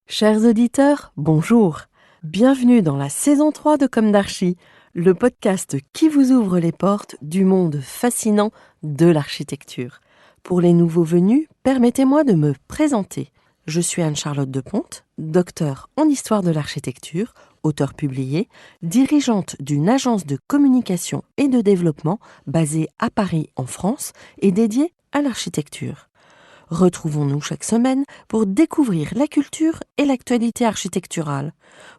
Chers auditeurs, bonjour. Bienvenue dans la saison 3 de Comme d'Archi, le podcast qui vous ouvre les portes du monde fascinant de l'architecture. Pour les nouveaux venus, permettez-moi de me présenter. Je suis Anne-Charlotte Deponte, docteure en histoire de l'architecture, auteure publiée, dirigeante d'une agence de communication et de développement basée à Paris en France et dédiée à l'architecture. Retrouvons-nous chaque semaine pour découvrir la culture et l'actualité architecturale.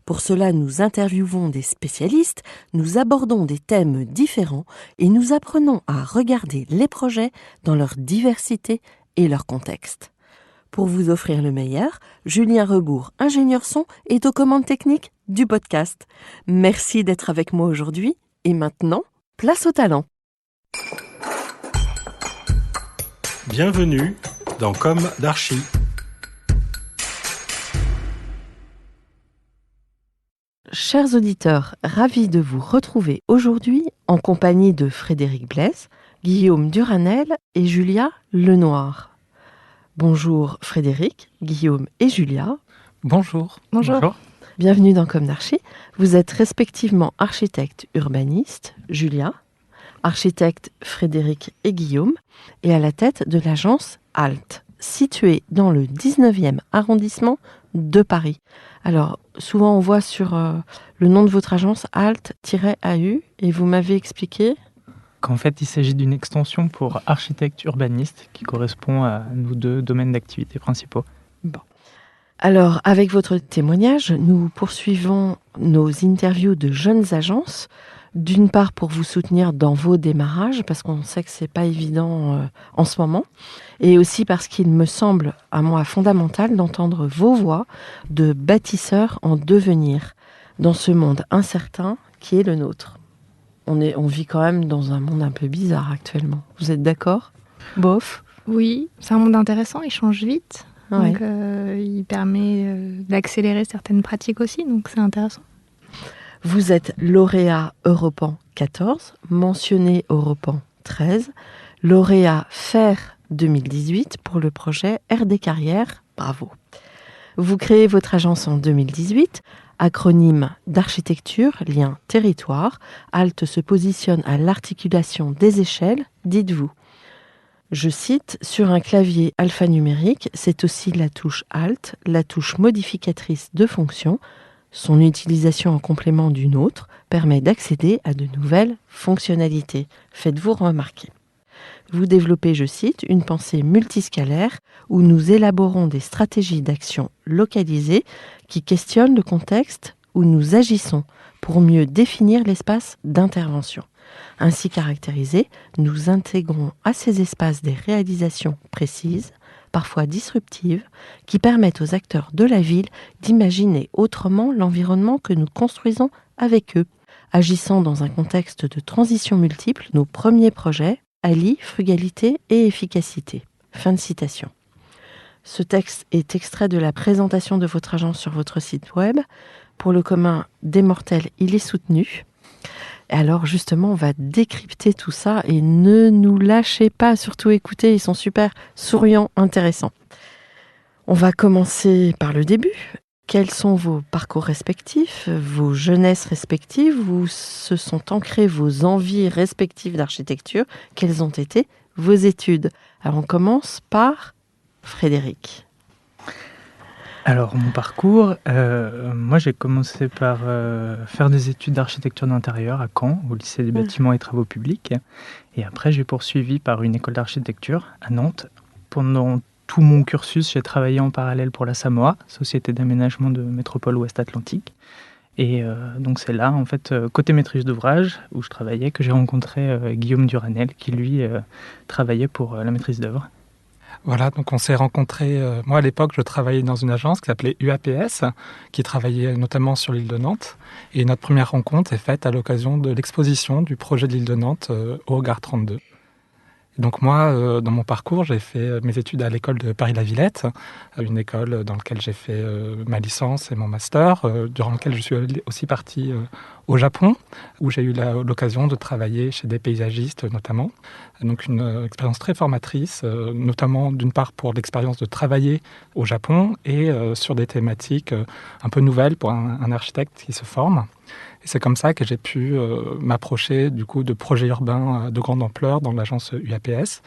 Pour cela, nous interviewons des spécialistes, nous abordons des thèmes différents et nous apprenons à regarder les projets dans leur diversité et leur contexte. Pour vous offrir le meilleur, Julien Rebourg, ingénieur son, est aux commandes techniques du podcast. Merci d'être avec moi aujourd'hui et maintenant, place au talent. Bienvenue dans Comme d'Archi. Chers auditeurs, ravis de vous retrouver aujourd'hui en compagnie de Frédéric Blaise, Guillaume Duranel et Julia Lenoir. Bonjour Frédéric, Guillaume et Julia. Bonjour. Bienvenue dans Comme d'Archi. Vous êtes respectivement architecte urbaniste, Julia, architecte Frédéric et Guillaume, et à la tête de l'agence HALT, située dans le 19e arrondissement de Paris. Alors, souvent on voit sur le nom de votre agence HALT-AU, et vous m'avez expliqué Qu'en fait, il s'agit d'une extension pour architecte urbaniste qui correspond à nos deux domaines d'activité principaux. Bon. Alors, avec votre témoignage, nous poursuivons nos interviews de jeunes agences, d'une part pour vous soutenir dans vos démarrages, parce qu'on sait que c'est pas évident en ce moment, et aussi parce qu'il me semble, à moi, fondamental d'entendre vos voix de bâtisseurs en devenir dans ce monde incertain qui est le nôtre. On vit quand même dans un monde un peu bizarre actuellement. Vous êtes d'accord ? Bof ? Oui, c'est un monde intéressant, il change vite. Ouais. Donc il permet d'accélérer certaines pratiques aussi, donc c'est intéressant. Vous êtes lauréat Europan 14, mentionné Europan 13, lauréat FAIR 2018 pour le projet RD Carrière. Bravo. Vous créez votre agence en 2018, acronyme d'architecture, lien, territoire. HALT se positionne à l'articulation des échelles, dites-vous. Je cite, sur un clavier alphanumérique, c'est aussi la touche Alt, la touche modificatrice de fonction. Son utilisation en complément d'une autre permet d'accéder à de nouvelles fonctionnalités. Faites-vous remarquer. Vous développez, je cite, une pensée multiscalaire où nous élaborons des stratégies d'action localisées qui questionnent le contexte où nous agissons pour mieux définir l'espace d'intervention. Ainsi caractérisés, nous intégrons à ces espaces des réalisations précises, parfois disruptives, qui permettent aux acteurs de la ville d'imaginer autrement l'environnement que nous construisons avec eux. Agissant dans un contexte de transition multiple, nos premiers projets allient frugalité et efficacité. Fin de citation. Ce texte est extrait de la présentation de votre agence sur votre site web. Pour le commun des mortels, il est soutenu. Alors justement, on va décrypter tout ça et ne nous lâchez pas, surtout écoutez, ils sont super souriants, intéressants. On va commencer par le début. Quels sont vos parcours respectifs, vos jeunesses respectives, où se sont ancrées vos envies respectives d'architecture? Quelles ont été vos études? Alors on commence par Frédéric. Alors, mon parcours, moi j'ai commencé par faire des études d'architecture d'intérieur à Caen, au lycée des bâtiments et travaux publics. Et après, j'ai poursuivi par une école d'architecture à Nantes. Pendant tout mon cursus, j'ai travaillé en parallèle pour la SAMOA, Société d'aménagement de métropole Ouest Atlantique. Et donc c'est là, en fait, côté maîtrise d'ouvrage, où je travaillais, que j'ai rencontré Guillaume Duranel, qui lui travaillait pour la maîtrise d'œuvre. Voilà, donc on s'est rencontrés. Moi, à l'époque, je travaillais dans une agence qui s'appelait UAPS, qui travaillait notamment sur l'île de Nantes. Et notre première rencontre est faite à l'occasion de l'exposition du projet de l'île de Nantes au Regard 32. Donc moi, dans mon parcours, j'ai fait mes études à l'école de Paris-la-Villette, une école dans laquelle j'ai fait ma licence et mon master, durant laquelle je suis aussi parti au Japon, où j'ai eu l'occasion de travailler chez des paysagistes notamment. Donc une expérience très formatrice, notamment d'une part pour l'expérience de travailler au Japon et sur des thématiques un peu nouvelles pour un architecte qui se forme. Et c'est comme ça que j'ai pu m'approcher du coup de projets urbains de grande ampleur dans l'agence UAPS.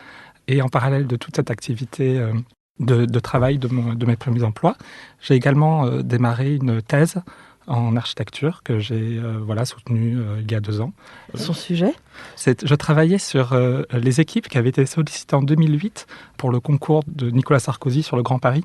Et en parallèle de toute cette activité de travail de mes premiers emplois, j'ai également démarré une thèse en architecture que j'ai soutenue il y a 2 ans. Son sujet ? Je travaillais sur les équipes qui avaient été sollicitées en 2008 pour le concours de Nicolas Sarkozy sur le Grand Paris.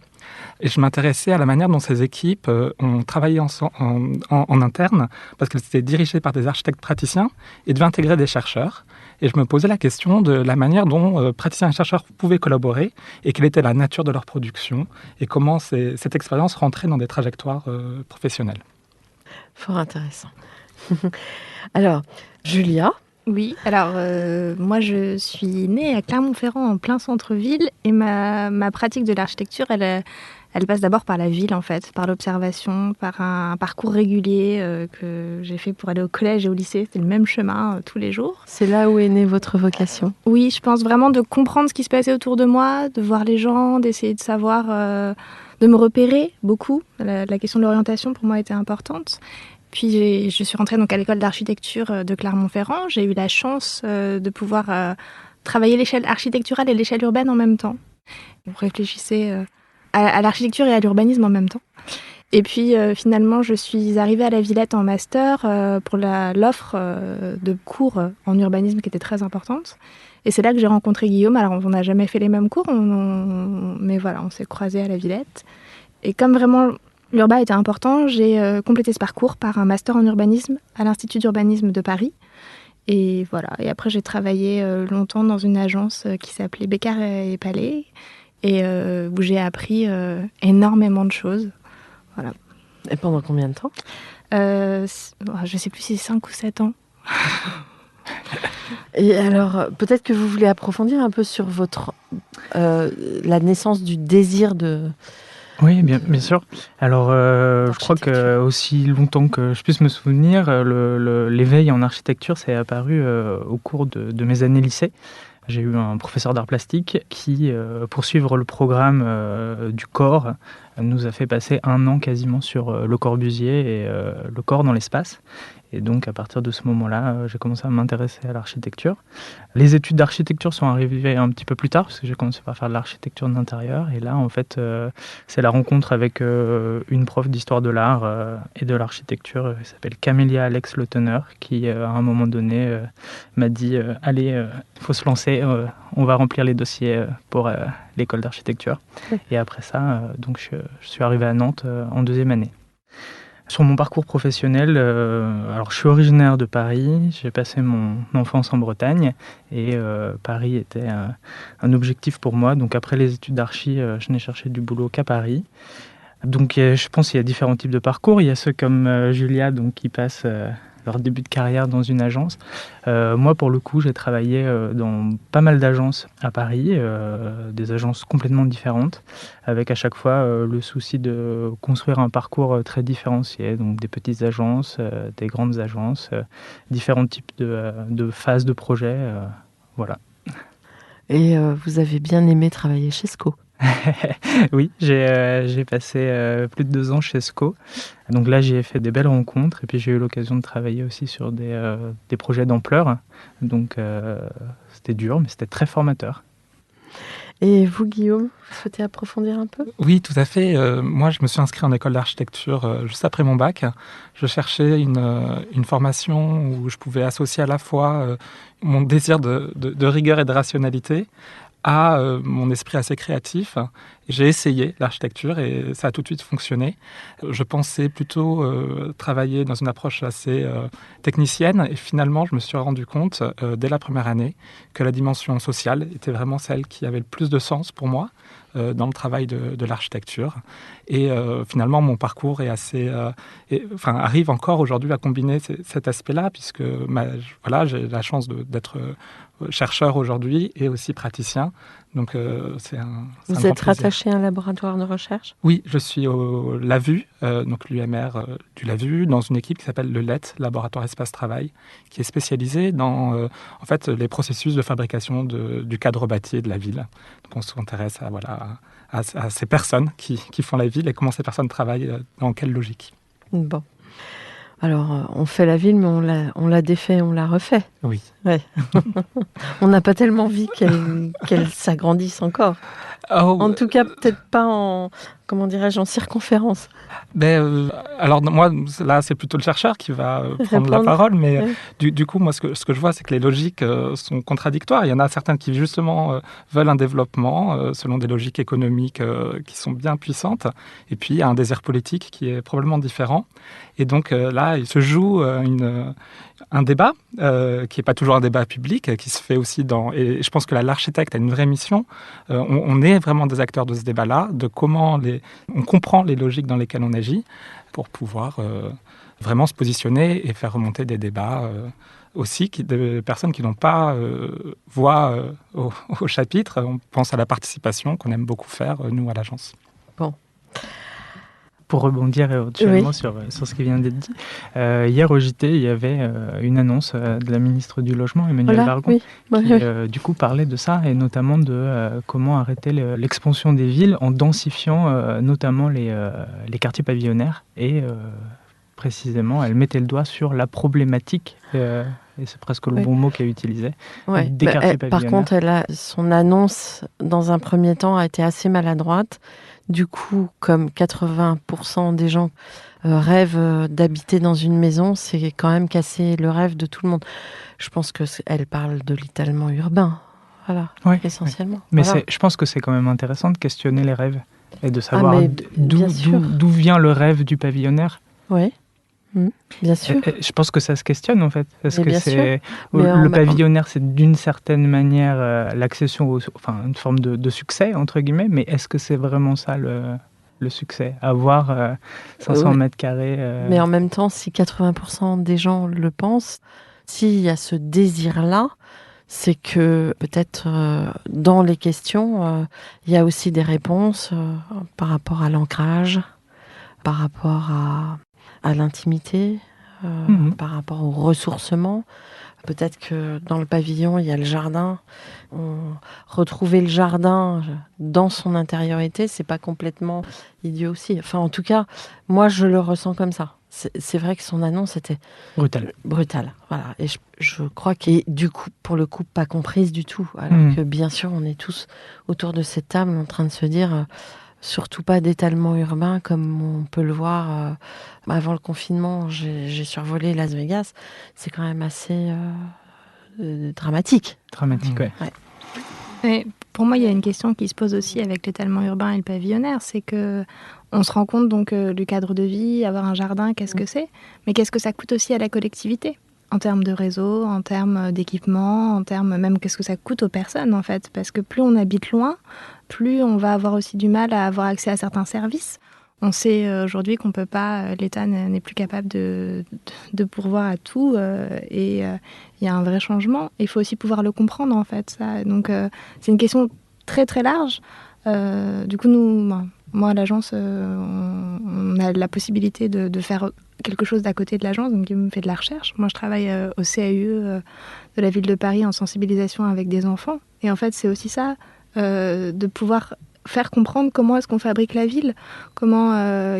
Et je m'intéressais à la manière dont ces équipes ont travaillé en interne, parce qu'elles étaient dirigées par des architectes praticiens et devaient intégrer des chercheurs. Et je me posais la question de la manière dont praticiens et chercheurs pouvaient collaborer et quelle était la nature de leur production et comment cette expérience rentrait dans des trajectoires professionnelles. Fort intéressant. Alors, Julia ? Oui, alors moi je suis née à Clermont-Ferrand en plein centre-ville et ma pratique de l'architecture, elle passe d'abord par la ville en fait, par l'observation, par un parcours régulier que j'ai fait pour aller au collège et au lycée. C'était le même chemin tous les jours. C'est là où est née votre vocation ? Oui, je pense vraiment de comprendre ce qui se passait autour de moi, de voir les gens, d'essayer de savoir, de me repérer beaucoup. La question de l'orientation pour moi était importante. Puis je suis rentrée donc à l'école d'architecture de Clermont-Ferrand. J'ai eu la chance de pouvoir travailler l'échelle architecturale et l'échelle urbaine en même temps. On réfléchissait à l'architecture et à l'urbanisme en même temps. Et puis finalement, je suis arrivée à la Villette en master pour l'offre de cours en urbanisme qui était très importante. Et c'est là que j'ai rencontré Guillaume. Alors on n'a jamais fait les mêmes cours, mais voilà, on s'est croisés à la Villette. Et comme vraiment l'urbain était important, j'ai complété ce parcours par un master en urbanisme à l'Institut d'urbanisme de Paris. Et voilà. Et après, j'ai travaillé longtemps dans une agence qui s'appelait Bécard et Palais, et où j'ai appris énormément de choses. Voilà. Et pendant combien de temps ? Je ne sais plus si c'est 5 ou 7 ans. Et alors, peut-être que vous voulez approfondir un peu sur la naissance du désir de... Oui, bien sûr. Alors, je crois que aussi longtemps que je puisse me souvenir, l'éveil en architecture s'est apparu au cours de mes années lycée. J'ai eu un professeur d'art plastique qui, pour suivre le programme du corps, nous a fait passer 1 an quasiment sur Le Corbusier et le corps dans l'espace. Et donc, à partir de ce moment-là, j'ai commencé à m'intéresser à l'architecture. Les études d'architecture sont arrivées un petit peu plus tard, parce que j'ai commencé par faire de l'architecture d'intérieur. Et là, en fait, c'est la rencontre avec une prof d'histoire de l'art et de l'architecture, qui s'appelle Camélia Alex Le Teneur, qui, à un moment donné, m'a dit « Allez, il faut se lancer, on va remplir les dossiers pour l'école d'architecture. » Et après ça, donc, je suis arrivé à Nantes en 2e année. Sur mon parcours professionnel, alors je suis originaire de Paris, j'ai passé mon enfance en Bretagne et Paris était un objectif pour moi. Donc après les études d'archi, je n'ai cherché du boulot qu'à Paris. Donc je pense qu'il y a différents types de parcours. Il y a ceux comme Julia donc, qui passent leur début de carrière dans une agence. Moi, pour le coup, j'ai travaillé dans pas mal d'agences à Paris, des agences complètement différentes, avec à chaque fois le souci de construire un parcours très différencié, donc des petites agences, des grandes agences, différents types de phases de projet, voilà. Et vous avez bien aimé travailler chez SCO ? Oui, j'ai passé plus de 2 ans chez SCO. Donc là, j'y ai fait des belles rencontres et puis j'ai eu l'occasion de travailler aussi sur des projets d'ampleur. Donc c'était dur, mais c'était très formateur. Et vous, Guillaume, vous souhaitez approfondir un peu ? Oui, tout à fait. Moi, je me suis inscrit en école d'architecture juste après mon bac. Je cherchais une formation où je pouvais associer à la fois mon désir de rigueur et de rationalité à mon esprit assez créatif. J'ai essayé l'architecture et ça a tout de suite fonctionné. Je pensais plutôt travailler dans une approche assez technicienne et finalement, je me suis rendu compte dès la première année que la dimension sociale était vraiment celle qui avait le plus de sens pour moi dans le travail de l'architecture. Et finalement, mon parcours est arrive encore aujourd'hui à combiner cet aspect-là, puisque j'ai la chance d'être chercheur aujourd'hui et aussi praticien. Donc, c'est un Vous grand êtes plaisir. rattaché à un laboratoire de recherche ? Oui, je suis au LAVU, donc l'UMR du LAVU, dans une équipe qui s'appelle le LET, Laboratoire Espace Travail, qui est spécialisée dans les processus de fabrication du cadre bâti et de la ville. Donc on s'intéresse à ces personnes qui font la ville et comment ces personnes travaillent, dans quelle logique. Bon. Alors, on fait la ville, mais on l'a défait, on l'a refait. Oui. Ouais. On n'a pas tellement envie qu'elle s'agrandisse encore. En tout cas, peut-être pas en circonférence. Alors moi, là, c'est plutôt le chercheur qui va prendre la parole, mais du coup, moi, ce que je vois, c'est que les logiques sont contradictoires. Il y en a certaines qui, justement, veulent un développement selon des logiques économiques qui sont bien puissantes, et puis il y a un désir politique qui est probablement différent. Et donc là, il se joue un débat qui n'est pas toujours un débat public, qui se fait aussi et je pense que l'architecte a une vraie mission. On est vraiment des acteurs de ce débat-là, de comment on comprend les logiques dans lesquelles on agit pour pouvoir vraiment se positionner et faire remonter des débats aussi de personnes qui n'ont pas voix au chapitre. On pense à la participation qu'on aime beaucoup faire, nous, à l'agence. Bon. Pour rebondir éventuellement sur ce qui vient d'être dit, hier au JT, il y avait une annonce de la ministre du Logement, Emmanuelle Wargon, qui du coup parlait de ça, et notamment de comment arrêter l'expansion des villes en densifiant notamment les quartiers pavillonnaires. Et précisément, elle mettait le doigt sur la problématique, et c'est presque le bon mot qu'elle utilisait, des quartiers pavillonnaires. Par contre, son annonce, dans un premier temps, a été assez maladroite. Du coup, comme 80% des gens rêvent d'habiter dans une maison, c'est quand même casser le rêve de tout le monde. Je pense qu'elle parle de l'étalement urbain, essentiellement. Mais je pense que c'est quand même intéressant de questionner les rêves et de savoir d'où vient le rêve du pavillonnaire. Oui. Bien sûr. Je pense que ça se questionne en fait. Parce que le pavillonnaire, c'est d'une certaine manière l'accession, une forme de succès, entre guillemets, mais est-ce que c'est vraiment ça le succès ? Avoir 500 mètres carrés. Mais en même temps, si 80% des gens le pensent, s'il y a ce désir-là, c'est que peut-être dans les questions, il y a aussi des réponses par rapport à l'ancrage, par rapport à l'intimité, par rapport au ressourcement. Peut-être que dans le pavillon, il y a le jardin. Retrouver le jardin dans son intériorité, c'est pas complètement idiot aussi. Enfin, en tout cas, moi, je le ressens comme ça. C'est vrai que son annonce était brutale. Voilà. Et je crois qu'elle est, du coup, pour le coup, pas comprise du tout. Alors que, bien sûr, on est tous autour de cette table en train de se dire... surtout pas d'étalement urbain comme on peut le voir avant le confinement. J'ai survolé Las Vegas. C'est quand même assez dramatique. Dramatique, ouais. Et pour moi, il y a une question qui se pose aussi avec l'étalement urbain et le pavillonnaire, c'est que on se rend compte donc du cadre de vie, avoir un jardin, qu'est-ce que c'est ? Mais qu'est-ce que ça coûte aussi à la collectivité ? En termes de réseau, en termes d'équipement, en termes même qu'est-ce que ça coûte aux personnes en fait. Parce que plus on habite loin, plus on va avoir aussi du mal à avoir accès à certains services. On sait aujourd'hui qu'on peut pas, l'État n'est plus capable de pourvoir à tout et il y a un vrai changement. Il faut aussi pouvoir le comprendre en fait. Ça. Donc c'est une question très très large. Du coup moi à l'agence, on a la possibilité de faire quelque chose d'à côté de l'agence, donc on fait de la recherche. Moi je travaille au CAUE de la ville de Paris en sensibilisation avec des enfants. Et en fait c'est aussi ça, de pouvoir faire comprendre comment est-ce qu'on fabrique la ville,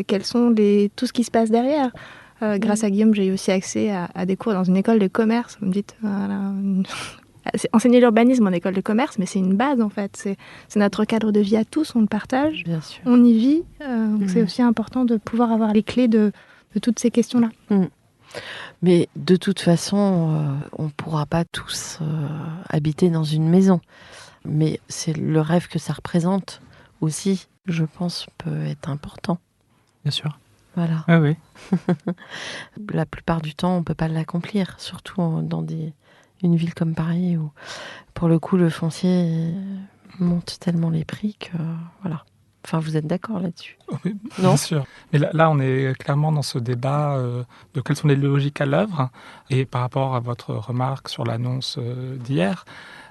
quels sont tout ce qui se passe derrière. Grâce à Guillaume, j'ai eu aussi accès à des cours dans une école de commerce. Vous me dites, c'est enseigner l'urbanisme en école de commerce, mais c'est une base en fait. C'est notre cadre de vie à tous, on le partage, bien sûr. On y vit. Donc c'est aussi important de pouvoir avoir les clés de toutes ces questions-là. Mais de toute façon, on ne pourra pas tous habiter dans une maison. Mais c'est le rêve que ça représente aussi, je pense, peut être important. Bien sûr. Voilà. Ah oui. La plupart du temps, on ne peut pas l'accomplir, surtout dans une ville comme Paris où, pour le coup, le foncier monte tellement les prix que voilà. Enfin, vous êtes d'accord là-dessus? Oui, Non bien sûr. Mais là, on est clairement dans ce débat de quelles sont les logiques à l'œuvre. Et par rapport à votre remarque sur l'annonce d'hier,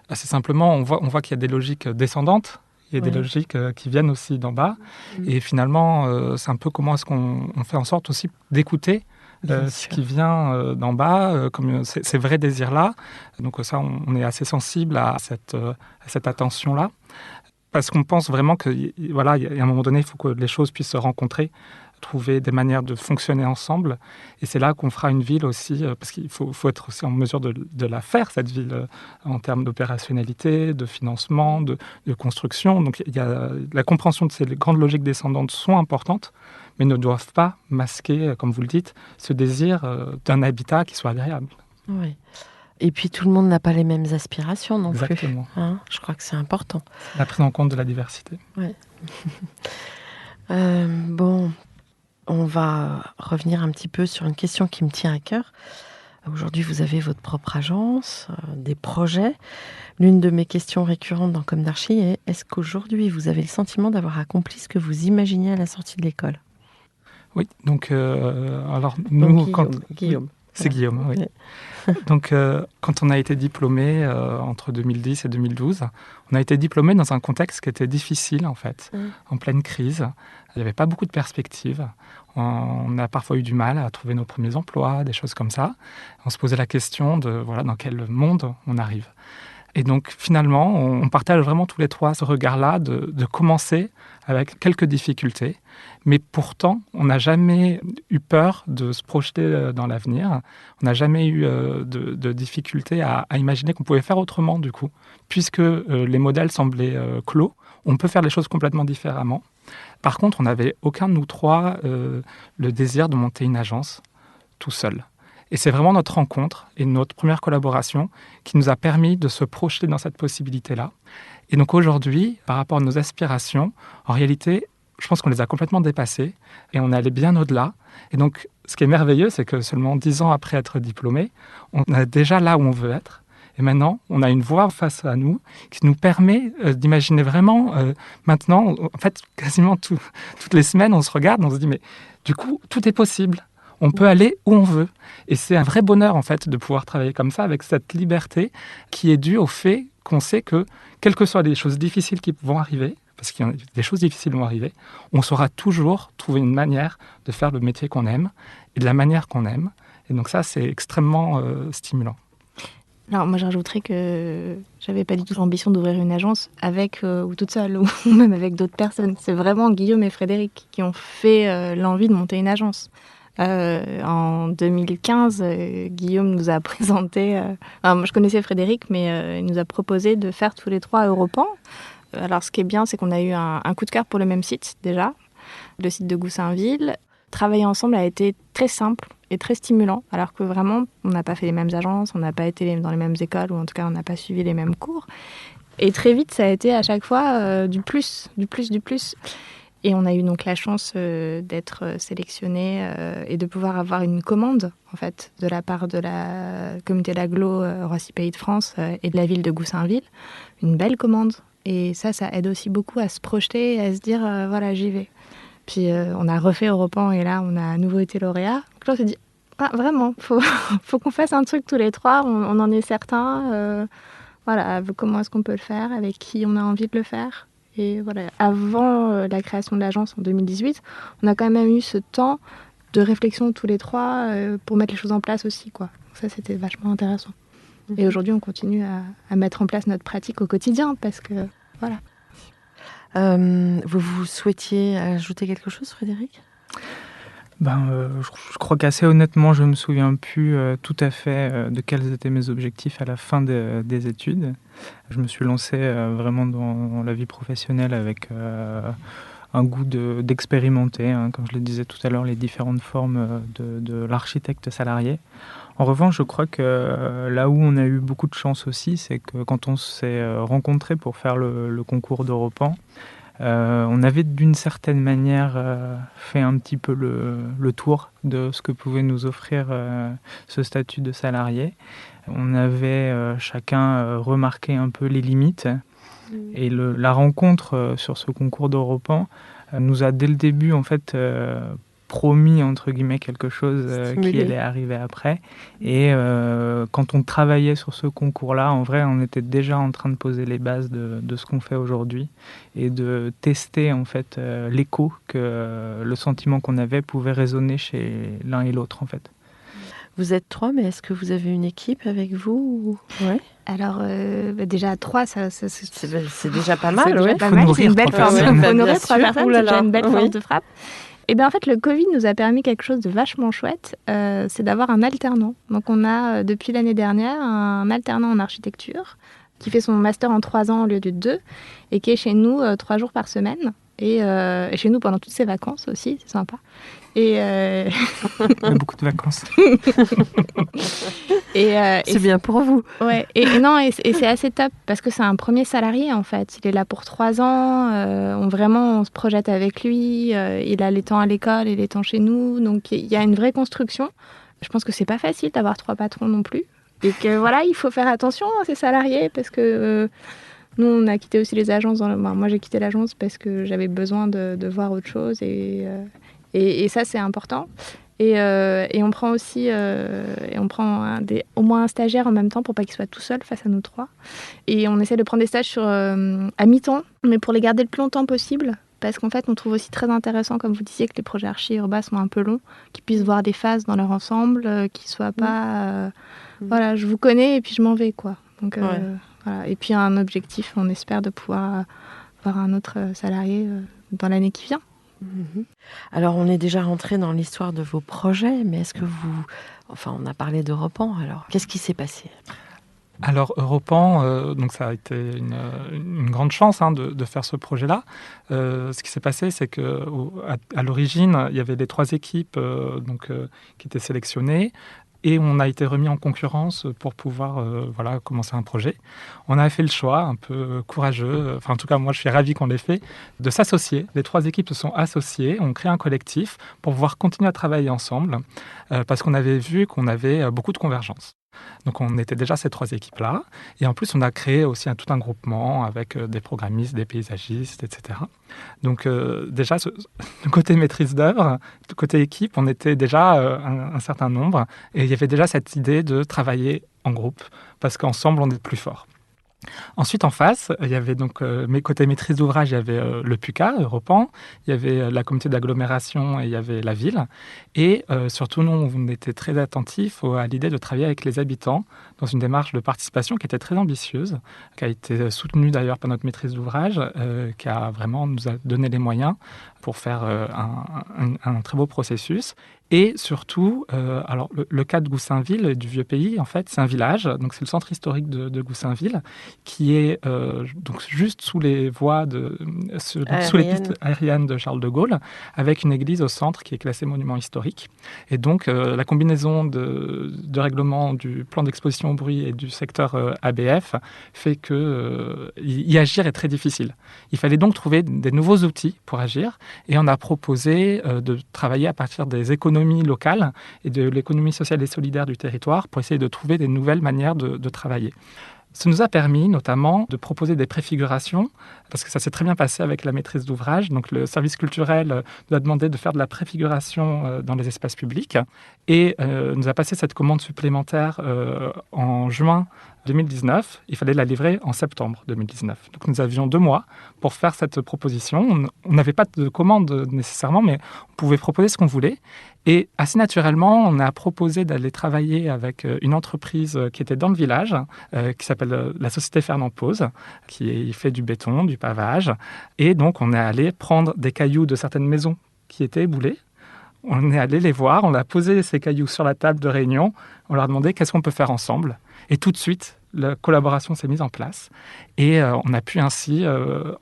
assez simplement, on voit qu'il y a des logiques descendantes. Il y a des logiques qui viennent aussi d'en bas. Et finalement, c'est un peu comment est-ce qu'on fait en sorte aussi d'écouter ce qui vient d'en bas, comme ces vrais désirs-là. Donc ça, on est assez sensible à cette attention-là. Parce qu'on pense vraiment que, voilà, il y a un moment donné, il faut que les choses puissent se rencontrer, trouver des manières de fonctionner ensemble. Et c'est là qu'on fera une ville aussi, parce qu'il faut être aussi en mesure de la faire, cette ville, en termes d'opérationnalité, de financement, de construction. Donc la compréhension de ces grandes logiques descendantes sont importantes, mais ne doivent pas masquer, comme vous le dites, ce désir d'un habitat qui soit agréable. Oui. Et puis tout le monde n'a pas les mêmes aspirations non Exactement. plus. Hein, je crois que c'est important. La prise en compte de la diversité. Ouais. Bon, on va revenir un petit peu sur une question qui me tient à cœur. Aujourd'hui, vous avez votre propre agence, des projets. L'une de mes questions récurrentes dans Comme d'Archi est: est-ce qu'aujourd'hui, vous avez le sentiment d'avoir accompli ce que vous imaginiez à la sortie de l'école? Oui, donc alors nous... Guillaume. C'est Voilà. Guillaume, oui. Ouais. Donc, quand on a été diplômé entre 2010 et 2012, on a été diplômé dans un contexte qui était difficile, en fait, en pleine crise. Il n'y avait pas beaucoup de perspectives. On a parfois eu du mal à trouver nos premiers emplois, des choses comme ça. On se posait la question de, voilà, dans quel monde on arrive. Et donc, finalement, on partage vraiment tous les trois ce regard-là de commencer avec quelques difficultés. Mais pourtant, on n'a jamais eu peur de se projeter dans l'avenir. On n'a jamais eu de difficulté à imaginer qu'on pouvait faire autrement, du coup. Puisque les modèles semblaient clos, on peut faire les choses complètement différemment. Par contre, on n'avait aucun de nous trois le désir de monter une agence tout seul. Et c'est vraiment notre rencontre et notre première collaboration qui nous a permis de se projeter dans cette possibilité-là. Et donc aujourd'hui, par rapport à nos aspirations, en réalité, je pense qu'on les a complètement dépassées et on est allé bien au-delà. Et donc, ce qui est merveilleux, c'est que seulement 10 ans après être diplômé, on est déjà là où on veut être. Et maintenant, on a une voie face à nous qui nous permet d'imaginer vraiment, maintenant, en fait, quasiment toutes les semaines, on se regarde, on se dit, mais du coup, tout est possible. On peut aller où on veut. Et c'est un vrai bonheur, en fait, de pouvoir travailler comme ça, avec cette liberté qui est due au fait qu'on sait que, quelles que soient les choses difficiles qui vont arriver, parce qu'il y a des choses difficiles vont arriver, on saura toujours trouver une manière de faire le métier qu'on aime et de la manière qu'on aime. Et donc ça, c'est extrêmement stimulant. Alors moi, je rajouterais que j'avais pas du tout l'ambition d'ouvrir une agence avec ou toute seule ou même avec d'autres personnes. C'est vraiment Guillaume et Frédéric qui ont fait l'envie de monter une agence. En 2015, Guillaume nous a présenté... moi, je connaissais Frédéric, mais il nous a proposé de faire tous les trois Europan. Alors, ce qui est bien, c'est qu'on a eu un coup de cœur pour le même site, déjà, le site de Goussainville. Travailler ensemble a été très simple et très stimulant, alors que vraiment, on n'a pas fait les mêmes agences, on n'a pas été dans les mêmes écoles, ou en tout cas, on n'a pas suivi les mêmes cours. Et très vite, ça a été à chaque fois du plus. Et on a eu donc la chance d'être sélectionnés et de pouvoir avoir une commande, en fait, de la part de la communauté d'agglo Roissy Pays de France et de la ville de Goussainville. Une belle commande. Et ça aide aussi beaucoup à se projeter et à se dire, voilà, j'y vais. Puis on a refait Europan et là, on a à nouveau été lauréat. Donc là, on s'est dit, vraiment, faut qu'on fasse un truc tous les trois, on en est certains. Voilà, comment est-ce qu'on peut le faire, avec qui on a envie de le faire. Et voilà, avant la création de l'agence en 2018, on a quand même eu ce temps de réflexion tous les trois pour mettre les choses en place aussi, quoi. Donc ça, c'était vachement intéressant. Et aujourd'hui, on continue à mettre en place notre pratique au quotidien parce que, voilà. Vous souhaitiez ajouter quelque chose, Frédéric ? Je crois qu'assez honnêtement, je ne me souviens plus tout à fait de quels étaient mes objectifs à la fin des études. Je me suis lancé vraiment dans la vie professionnelle avec un goût d'expérimenter, hein, comme je le disais tout à l'heure, les différentes formes de l'architecte salarié. En revanche, je crois que là où on a eu beaucoup de chance aussi, c'est que quand on s'est rencontrés pour faire le concours d'Europan, On avait d'une certaine manière fait un petit peu le tour de ce que pouvait nous offrir ce statut de salarié. On avait chacun remarqué un peu les limites. Et la rencontre sur ce concours d'Europan nous a dès le début en fait promis entre guillemets quelque chose qui allait arriver après. Et quand on travaillait sur ce concours-là, en vrai, on était déjà en train de poser les bases de ce qu'on fait aujourd'hui et de tester en fait l'écho que le sentiment qu'on avait pouvait résonner chez l'un et l'autre en fait. Vous êtes 3, mais est-ce que vous avez une équipe avec vous ou... Ouais. Alors, déjà 3, c'est déjà pas mal. C'est déjà ouais. pas mal. C'est une belle force. Il faut nourrir 3 personnes, c'est déjà une belle force de frappe. Et bien en fait, le Covid nous a permis quelque chose de vachement chouette, c'est d'avoir un alternant. Donc on a, depuis l'année dernière, un alternant en architecture qui fait son master en 3 ans au lieu de 2 et qui est chez nous 3 jours par semaine. Et chez nous pendant toutes ses vacances aussi, c'est sympa. Et il y a beaucoup de vacances. C'est bien pour vous. Ouais. Et c'est assez top parce que c'est un premier salarié en fait. Il est là pour 3 ans. On se projette avec lui. Il a les temps à l'école et les temps chez nous. Donc il y a une vraie construction. Je pense que c'est pas facile d'avoir 3 patrons non plus. Et que voilà, il faut faire attention à ces salariés parce que nous, on a quitté aussi les agences. Moi, j'ai quitté l'agence parce que j'avais besoin de voir autre chose et ça, c'est important. Et on prend aussi au moins un stagiaire en même temps pour pas qu'il soit tout seul face à nous 3. Et on essaie de prendre des stages à mi-temps, mais pour les garder le plus longtemps possible. Parce qu'en fait, on trouve aussi très intéressant, comme vous disiez, que les projets archi urbains sont un peu longs, qu'ils puissent voir des phases dans leur ensemble, qu'ils soient pas... Voilà, je vous connais et puis je m'en vais, quoi. Donc, voilà. Et puis un objectif, on espère de pouvoir avoir un autre salarié dans l'année qui vient. Alors, on est déjà rentré dans l'histoire de vos projets, mais est-ce que vous... Enfin, on a parlé d'Europan, alors qu'est-ce qui s'est passé ? Alors, Europan, donc ça a été une grande chance de faire ce projet-là. Ce qui s'est passé, c'est qu'à l'origine, il y avait les 3 équipes qui étaient sélectionnées. Et on a été remis en concurrence pour pouvoir commencer un projet. On a fait le choix, un peu courageux, en tout cas moi je suis ravi qu'on l'ait fait, de s'associer. Les 3 équipes se sont associées, on crée un collectif pour pouvoir continuer à travailler ensemble, parce qu'on avait vu qu'on avait beaucoup de convergences. Donc on était déjà ces 3 équipes-là. Et en plus, on a créé aussi tout un groupement avec des programmistes, des paysagistes, etc. Donc déjà, côté maîtrise d'œuvre, côté équipe, on était déjà un certain nombre. Et il y avait déjà cette idée de travailler en groupe, parce qu'ensemble, on est plus fort. Ensuite, en face, il y avait donc mes côtés maîtrise d'ouvrage, il y avait le PUCA, Europan, il y avait la communauté d'agglomération et il y avait la ville. Et surtout, nous, on était très attentifs à l'idée de travailler avec les habitants dans une démarche de participation qui était très ambitieuse, qui a été soutenue d'ailleurs par notre maîtrise d'ouvrage, qui a vraiment nous a donné les moyens pour faire un très beau processus. Et surtout, alors le cas de Goussainville, du Vieux-Pays, en fait, c'est un village, donc c'est le centre historique de Goussainville, qui est donc juste sous les voies sous les pistes aériennes de Charles de Gaulle, avec une église au centre qui est classée monument historique. Et donc la combinaison de règlement du plan d'exposition au bruit et du secteur ABF fait que y agir est très difficile. Il fallait donc trouver des nouveaux outils pour agir, et on a proposé de travailler à partir des économies locales et de l'économie sociale et solidaire du territoire pour essayer de trouver des nouvelles manières de travailler. Ça nous a permis notamment de proposer des préfigurations, parce que ça s'est très bien passé avec la maîtrise d'ouvrage. Donc le service culturel nous a demandé de faire de la préfiguration dans les espaces publics et nous a passé cette commande supplémentaire en juin 2019. Il fallait la livrer en septembre 2019. Donc nous avions 2 mois pour faire cette proposition. On n'avait pas de commande nécessairement, mais on pouvait proposer ce qu'on voulait. Et assez naturellement, on a proposé d'aller travailler avec une entreprise qui était dans le village, qui s'appelle la Société Fernand Pose, qui fait du béton, du pavage. Et donc, on est allé prendre des cailloux de certaines maisons qui étaient éboulées. On est allé les voir, on a posé ces cailloux sur la table de réunion, on leur a demandé qu'est-ce qu'on peut faire ensemble. Et tout de suite, la collaboration s'est mise en place. Et on a pu ainsi,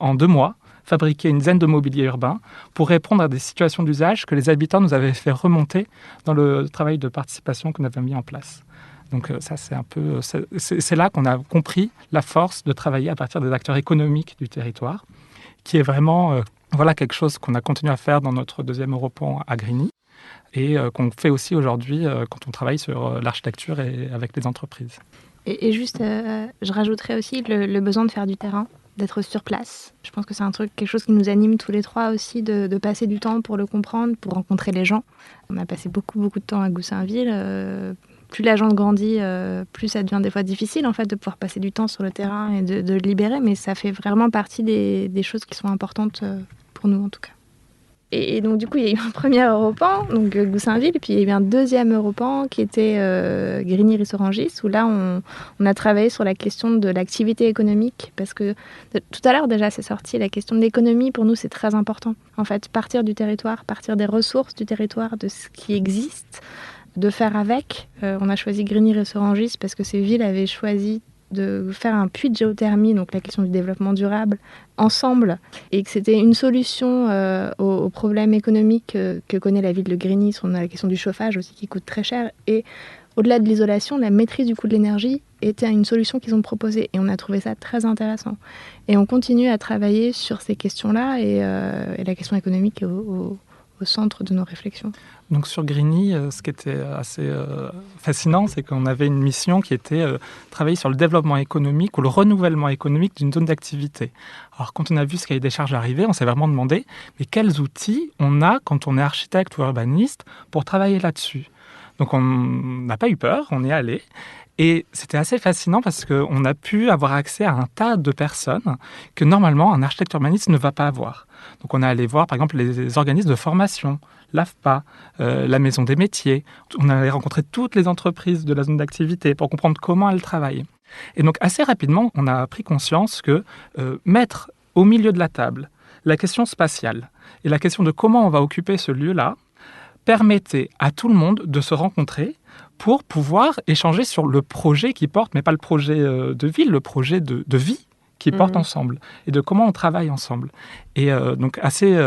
en 2 mois, fabriquer une dizaine de mobiliers urbains pour répondre à des situations d'usage que les habitants nous avaient fait remonter dans le travail de participation que nous avions mis en place. Donc ça, c'est là qu'on a compris la force de travailler à partir des acteurs économiques du territoire, qui est vraiment quelque chose qu'on a continué à faire dans notre deuxième Europan à Grigny et qu'on fait aussi aujourd'hui quand on travaille sur l'architecture et avec les entreprises. Et juste, je rajouterais aussi le besoin de faire du terrain, d'être sur place. Je pense que c'est quelque chose qui nous anime tous les trois aussi, de passer du temps pour le comprendre, pour rencontrer les gens. On a passé beaucoup de temps à Goussainville. Plus la gente grandit, plus ça devient des fois difficile en fait de pouvoir passer du temps sur le terrain et de le libérer, mais ça fait vraiment partie des choses qui sont importantes pour nous en tout cas. Et donc du coup, il y a eu un premier Europan, donc Goussainville, et puis il y a eu un deuxième Europan qui était Grigny-Rissorangis, où là, on a travaillé sur la question de l'activité économique, parce que tout à l'heure déjà, c'est sorti, la question de l'économie, pour nous, c'est très important. En fait, partir du territoire, partir des ressources du territoire, de ce qui existe, de faire avec. On a choisi Grigny-Rissorangis parce que ces villes avaient choisi de faire un puits de géothermie, donc la question du développement durable, ensemble, et que c'était une solution aux problèmes économiques que connaît la ville de Grigny. On a la question du chauffage aussi qui coûte très cher, et au-delà de l'isolation, la maîtrise du coût de l'énergie était une solution qu'ils ont proposée, et on a trouvé ça très intéressant. Et on continue à travailler sur ces questions-là, et la question économique est au centre de nos réflexions. Donc sur Grigny, ce qui était assez fascinant, c'est qu'on avait une mission qui était travailler sur le développement économique ou le renouvellement économique d'une zone d'activité. Alors quand on a vu ce cahier des charges arriver, on s'est vraiment demandé mais quels outils on a quand on est architecte ou urbaniste pour travailler là-dessus. Donc on n'a pas eu peur, on y est allé. Et c'était assez fascinant parce qu'on a pu avoir accès à un tas de personnes que normalement un architecte urbaniste ne va pas avoir. Donc on est allé voir par exemple les organismes de formation, l'AFPA, la Maison des métiers. On allait rencontrer toutes les entreprises de la zone d'activité pour comprendre comment elles travaillent. Et donc assez rapidement, on a pris conscience que mettre au milieu de la table la question spatiale et la question de comment on va occuper ce lieu-là permettait à tout le monde de se rencontrer pour pouvoir échanger sur le projet qui porte, mais pas le projet de ville, le projet de vie qui porte ensemble et de comment on travaille ensemble. Et donc assez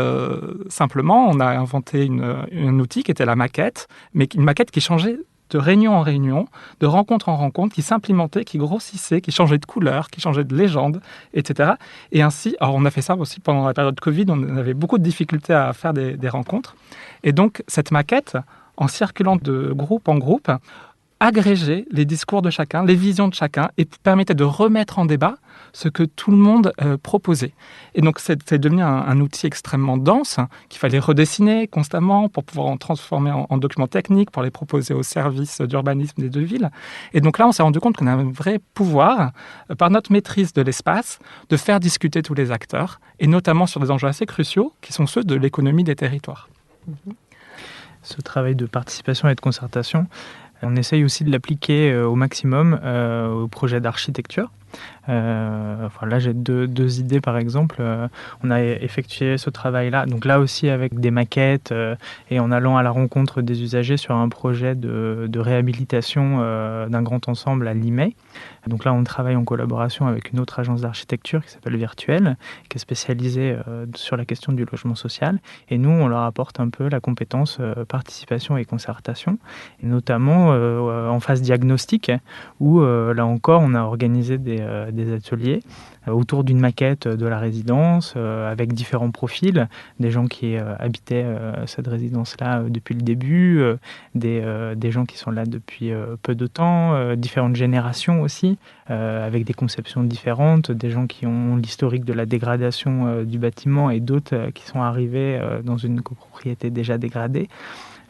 simplement, on a inventé un outil qui était la maquette, mais une maquette qui changeait de réunion en réunion, de rencontre en rencontre, qui s'implémentait, qui grossissait, qui changeait de couleur, qui changeait de légende, etc. Et ainsi, alors on a fait ça aussi pendant la période Covid, on avait beaucoup de difficultés à faire des rencontres. Et donc cette maquette, en circulant de groupe en groupe, agrégeait les discours de chacun, les visions de chacun, et permettait de remettre en débat ce que tout le monde proposait. Et donc c'est devenu un outil extrêmement dense qu'il fallait redessiner constamment pour pouvoir en transformer en documents techniques, pour les proposer aux services d'urbanisme des deux villes. Et donc là, on s'est rendu compte qu'on a un vrai pouvoir, par notre maîtrise de l'espace, de faire discuter tous les acteurs, et notamment sur des enjeux assez cruciaux, qui sont ceux de l'économie des territoires. Ce travail de participation et de concertation, on essaye aussi de l'appliquer au maximum au projet d'architecture. Là, j'ai deux idées, par exemple. On a effectué ce travail-là, donc là aussi avec des maquettes et en allant à la rencontre des usagers sur un projet de réhabilitation d'un grand ensemble à Limay. Donc là, on travaille en collaboration avec une autre agence d'architecture qui s'appelle Virtuel, qui est spécialisée sur la question du logement social. Et nous, on leur apporte un peu la compétence participation et concertation, et notamment en phase diagnostique, où là encore, on a organisé des ateliers autour d'une maquette de la résidence avec différents profils, des gens qui habitaient cette résidence-là depuis le début, des gens qui sont là depuis peu de temps, différentes générations aussi, avec des conceptions différentes, des gens qui ont l'historique de la dégradation du bâtiment et d'autres qui sont arrivés dans une copropriété déjà dégradée.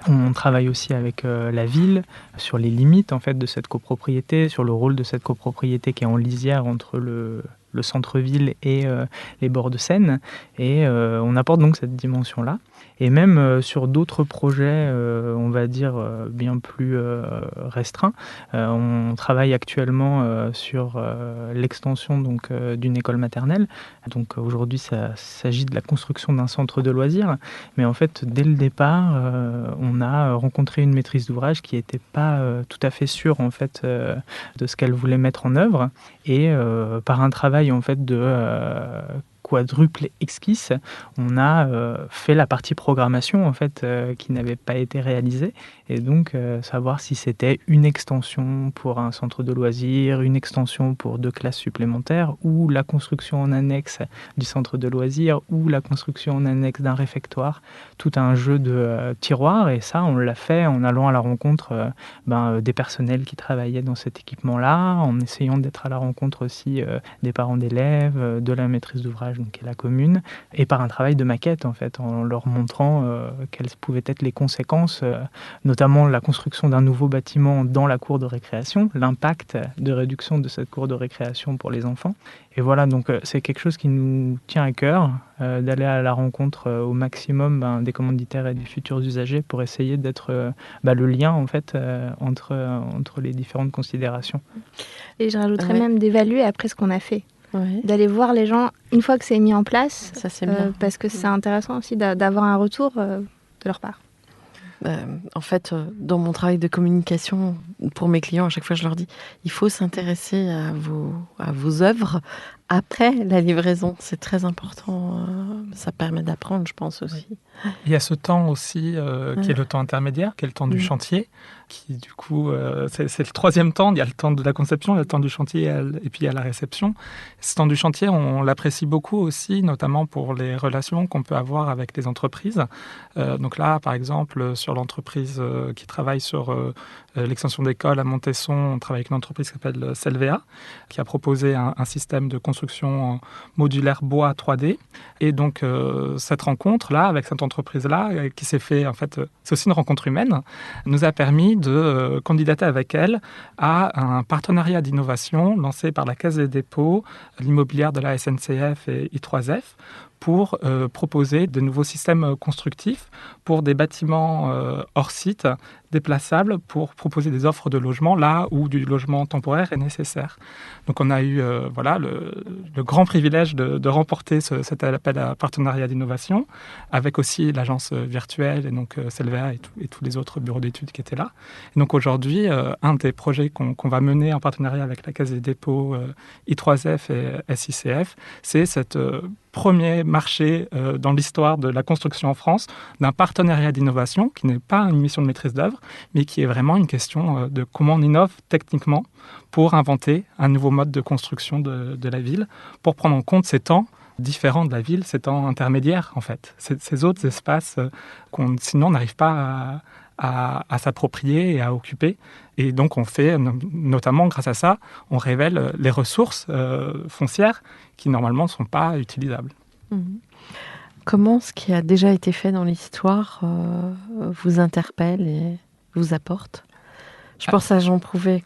On travaille aussi avec la ville sur les limites en fait de cette copropriété, sur le rôle de cette copropriété qui est en lisière entre le centre-ville et les bords de Seine. Et on apporte donc cette dimension-là. Et même sur d'autres projets, on va dire, bien plus restreints, on travaille actuellement sur l'extension donc, d'une école maternelle. Donc aujourd'hui, ça s'agit de la construction d'un centre de loisirs. Mais en fait, dès le départ, on a rencontré une maîtrise d'ouvrage qui n'était pas tout à fait sûre en fait, de ce qu'elle voulait mettre en œuvre. Et par un travail en fait, de quadruple esquisse, on a fait la partie programmation en fait qui n'avait pas été réalisée, et donc savoir si c'était une extension pour un centre de loisirs, une extension pour 2 classes supplémentaires, ou la construction en annexe du centre de loisirs, ou la construction en annexe d'un réfectoire, tout un jeu de tiroirs. Et ça, on l'a fait en allant à la rencontre des personnels qui travaillaient dans cet équipement-là, en essayant d'être à la rencontre aussi des parents d'élèves, de la maîtrise d'ouvrage, donc qui est la commune, et par un travail de maquette en fait, en leur montrant quelles pouvaient être les conséquences, notamment la construction d'un nouveau bâtiment dans la cour de récréation, l'impact de réduction de cette cour de récréation pour les enfants. Et voilà, donc c'est quelque chose qui nous tient à cœur, d'aller à la rencontre au maximum des commanditaires et des futurs usagers pour essayer d'être le lien en fait entre les différentes considérations. Et je rajouterais même d'évaluer après ce qu'on a fait. Ouais. D'aller voir les gens une fois que c'est mis en place, Ça, c'est bien. parce que c'est intéressant aussi d'avoir un retour de leur part. En fait, dans mon travail de communication pour mes clients, à chaque fois je leur dis, il faut s'intéresser à vos œuvres après la livraison. C'est très important. Ça permet d'apprendre, je pense aussi. Il y a ce temps aussi qui est le temps intermédiaire, qui est le temps du chantier, qui du coup, c'est le troisième temps. Il y a le temps de la conception, il y a le temps du chantier et puis il y a la réception. Ce temps du chantier, on l'apprécie beaucoup aussi, notamment pour les relations qu'on peut avoir avec les entreprises. Donc là, par exemple, sur l'entreprise qui travaille sur l'extension d'école à Montesson, on travaille avec une entreprise qui s'appelle Selvéa, qui a proposé un système de construction modulaire bois 3D. Et donc, cette rencontre-là, avec cette entreprise-là, qui s'est fait, en fait, c'est aussi une rencontre humaine, nous a permis de candidater avec elle à un partenariat d'innovation lancé par la Caisse des dépôts, l'immobilière de la SNCF et I3F, pour proposer de nouveaux systèmes constructifs pour des bâtiments hors site, déplaçables, pour proposer des offres de logement là où du logement temporaire est nécessaire. Donc on a eu le grand privilège de remporter cet appel à partenariat d'innovation, avec aussi l'agence virtuelle et donc Selvéa et tous les autres bureaux d'études qui étaient là. Et donc aujourd'hui, un des projets qu'on va mener en partenariat avec la Caisse des dépôts, I3F et SICF, c'est cette premier marché dans l'histoire de la construction en France d'un partenariat d'innovation qui n'est pas une mission de maîtrise d'œuvre, mais qui est vraiment une question de comment on innove techniquement pour inventer un nouveau mode de construction de la ville, pour prendre en compte ces temps différents de la ville, ces temps intermédiaires en fait, ces autres espaces qu'on sinon n'arrive pas à s'approprier et à occuper. Et donc on fait, notamment grâce à ça, on révèle les ressources foncières qui normalement ne sont pas utilisables. Comment ce qui a déjà été fait dans l'histoire vous interpelle et vous apporte ? Je pense à Jean Prouvé.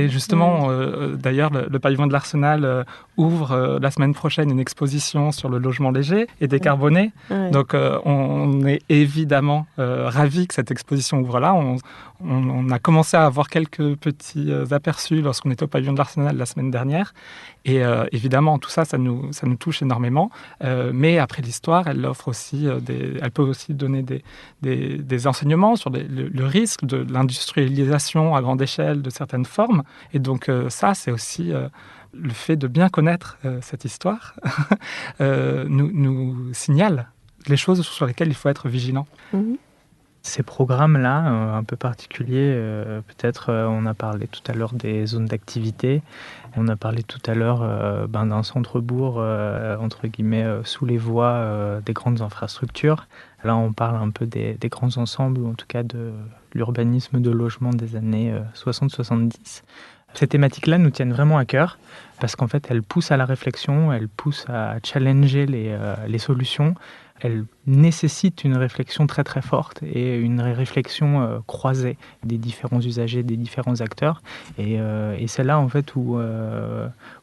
Justement, d'ailleurs, le pavillon de l'Arsenal ouvre la semaine prochaine une exposition sur le logement léger et décarboné. Ouais. Donc, on est évidemment ravis que cette exposition ouvre là. On a commencé à avoir quelques petits aperçus lorsqu'on était au pavillon de l'Arsenal la semaine dernière. Et évidemment, tout ça, ça nous touche énormément. Mais après l'histoire, elle offre aussi elle peut aussi donner des enseignements sur le risque de l'industrialisation à grande échelle de certaines formes. Et donc ça, c'est aussi le fait de bien connaître cette histoire nous signale les choses sur lesquelles il faut être vigilant. Ces programmes-là, un peu particuliers, peut-être on a parlé tout à l'heure des zones d'activité, on a parlé tout à l'heure d'un centre-bourg, entre guillemets, sous les voies des grandes infrastructures. Là, on parle un peu des grands ensembles, ou en tout cas de l'urbanisme de logement des années 60-70. Ces thématiques-là nous tiennent vraiment à cœur, parce qu'en fait, elles poussent à la réflexion, elles poussent à challenger les solutions. Elle nécessite une réflexion très très forte et une réflexion croisée des différents usagers, des différents acteurs. Et c'est là en fait où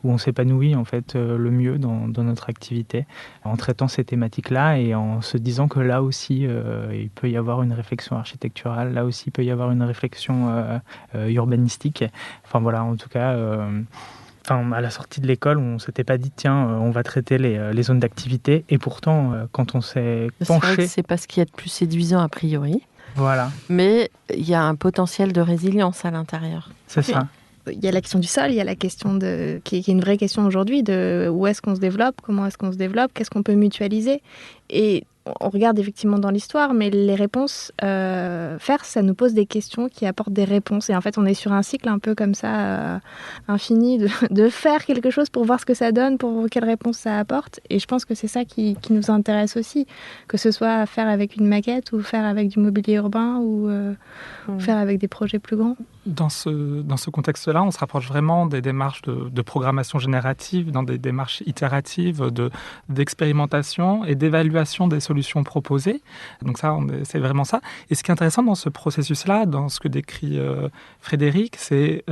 on s'épanouit en fait le mieux dans notre activité, en traitant ces thématiques-là et en se disant que là aussi il peut y avoir une réflexion architecturale, là aussi il peut y avoir une réflexion urbanistique. Enfin voilà, en tout cas. À la sortie de l'école, on ne s'était pas dit, tiens, on va traiter les zones d'activité. Et pourtant, quand on s'est penché... C'est vrai que c'est pas ce qui est le plus séduisant a priori. Voilà. Mais il y a un potentiel de résilience à l'intérieur. C'est ça. il y a la question du sol, il y a la question qui est une vraie question aujourd'hui de où est-ce qu'on se développe, comment est-ce qu'on se développe, qu'est-ce qu'on peut mutualiser. Et on regarde effectivement dans l'histoire, mais les réponses, ça nous pose des questions qui apportent des réponses. Et en fait, on est sur un cycle un peu comme ça, infini, de faire quelque chose pour voir ce que ça donne, pour voir quelle réponse ça apporte. Et je pense que c'est ça qui nous intéresse aussi, que ce soit faire avec une maquette ou faire avec du mobilier urbain ou faire avec des projets plus grands. Dans ce contexte-là, on se rapproche vraiment des démarches de programmation générative, dans des démarches itératives, d'expérimentation et d'évaluation des solutions proposées. Donc ça, c'est vraiment ça. Et ce qui est intéressant dans ce processus-là, dans ce que décrit Frédéric, c'est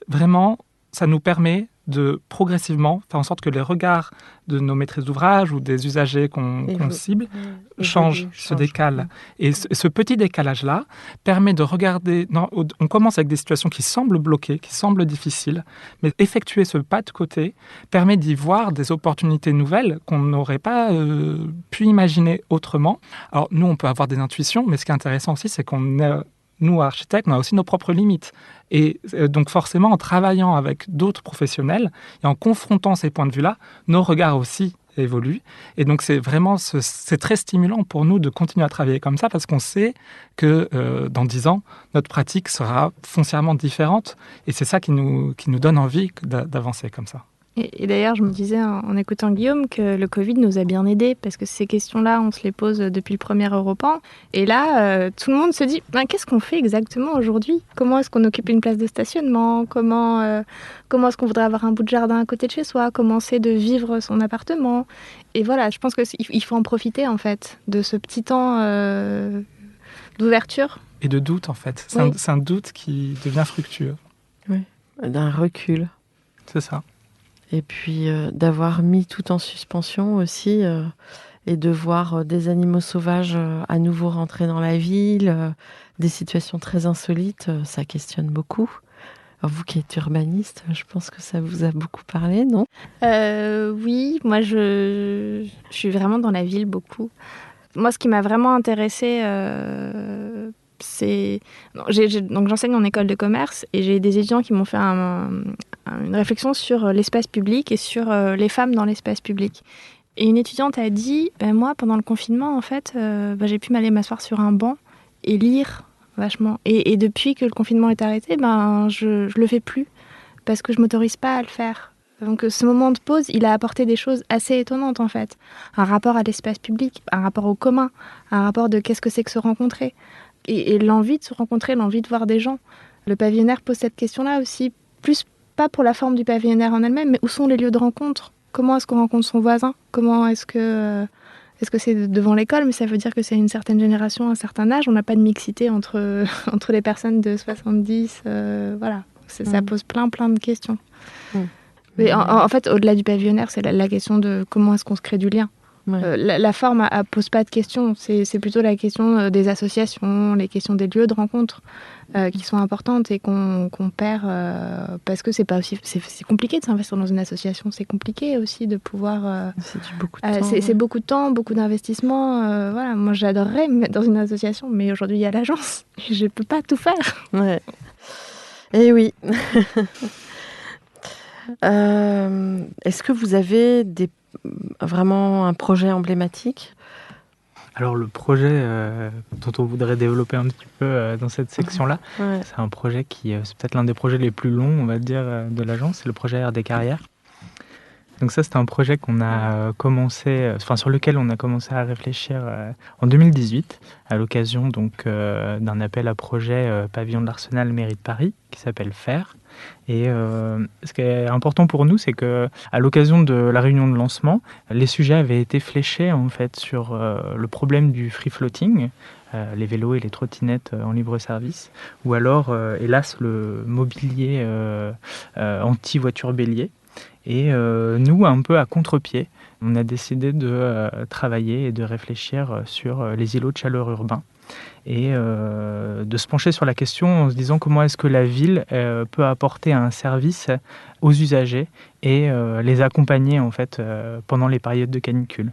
vraiment, ça nous permet de progressivement faire en sorte que les regards de nos maîtrises d'ouvrage ou des usagers qu'on cible changent, se décalent. Et ce petit décalage-là permet de regarder... on commence avec des situations qui semblent bloquées, qui semblent difficiles, mais effectuer ce pas de côté permet d'y voir des opportunités nouvelles qu'on n'aurait pas pu imaginer autrement. Alors nous, on peut avoir des intuitions, mais ce qui est intéressant aussi, c'est nous, architectes, on a aussi nos propres limites. Et donc forcément, en travaillant avec d'autres professionnels et en confrontant ces points de vue-là, nos regards aussi évoluent. Et donc c'est très stimulant pour nous de continuer à travailler comme ça parce qu'on sait que dans 10 ans, notre pratique sera foncièrement différente. Et c'est ça qui nous donne envie d'avancer comme ça. Et d'ailleurs, je me disais en écoutant Guillaume que le Covid nous a bien aidés parce que ces questions-là, on se les pose depuis le premier Europan. Et là, tout le monde se dit qu'est-ce qu'on fait exactement aujourd'hui ? Comment est-ce qu'on occupe une place de stationnement ? Comment est-ce qu'on voudrait avoir un bout de jardin à côté de chez soi ? Comment c'est de vivre son appartement ? Et voilà, je pense qu'il faut en profiter en fait de ce petit temps d'ouverture. Et de doute en fait. C'est un doute qui devient fructueux. Oui, d'un recul. C'est ça. Et puis d'avoir mis tout en suspension aussi et de voir des animaux sauvages à nouveau rentrer dans la ville, des situations très insolites, ça questionne beaucoup. Alors vous qui êtes urbaniste, je pense que ça vous a beaucoup parlé, non ? Oui, moi je suis vraiment dans la ville beaucoup. Moi, ce qui m'a vraiment intéressée, donc j'enseigne en école de commerce et j'ai des étudiants qui m'ont fait une réflexion sur l'espace public et sur les femmes dans l'espace public. Et une étudiante a dit, moi pendant le confinement en fait, j'ai pu m'aller m'asseoir sur un banc et lire vachement. Et depuis que le confinement est arrêté, je le fais plus parce que je m'autorise pas à le faire. Donc ce moment de pause, il a apporté des choses assez étonnantes en fait. Un rapport à l'espace public, un rapport au commun, un rapport de qu'est-ce que c'est que se rencontrer. Et l'envie de se rencontrer, l'envie de voir des gens. Le pavillonnaire pose cette question-là aussi, plus pas pour la forme du pavillonnaire en elle-même, mais où sont les lieux de rencontre ? Comment est-ce qu'on rencontre son voisin ? Comment est-ce que c'est devant l'école ? Mais ça veut dire que c'est une certaine génération, un certain âge. On n'a pas de mixité entre les personnes de 70. Voilà, ça pose plein de questions. Mais en fait, au-delà du pavillonnaire, c'est la question de comment est-ce qu'on se crée du lien. Ouais. La forme ne pose pas de questions, c'est plutôt la question des associations, les questions des lieux de rencontre qui sont importantes et qu'on perd parce que c'est compliqué de s'investir dans une association, c'est compliqué aussi de pouvoir... c'est beaucoup de temps. C'est beaucoup de temps, beaucoup d'investissement. Voilà, moi j'adorerais me mettre dans une association, mais aujourd'hui il y a l'agence, je ne peux pas tout faire. Ouais. Et oui. Est-ce que vous avez vraiment un projet emblématique ? Alors le projet dont on voudrait développer un petit peu dans cette section-là, c'est un projet c'est peut-être l'un des projets les plus longs, on va dire, de l'agence, c'est le projet RD Carrières. Donc ça, c'est un projet qu'on a sur lequel on a commencé à réfléchir en 2018, à l'occasion donc d'un appel à projet Pavillon de l'Arsenal Mairie de Paris, qui s'appelle FAIR. Et ce qui est important pour nous, c'est que à l'occasion de la réunion de lancement, les sujets avaient été fléchés en fait sur le problème du free floating, les vélos et les trottinettes en libre service, ou alors hélas le mobilier anti-voiture bélier. Et nous, un peu à contre-pied, on a décidé de travailler et de réfléchir sur les îlots de chaleur urbains et de se pencher sur la question en se disant comment est-ce que la ville peut apporter un service aux usagers et les accompagner en fait pendant les périodes de canicule.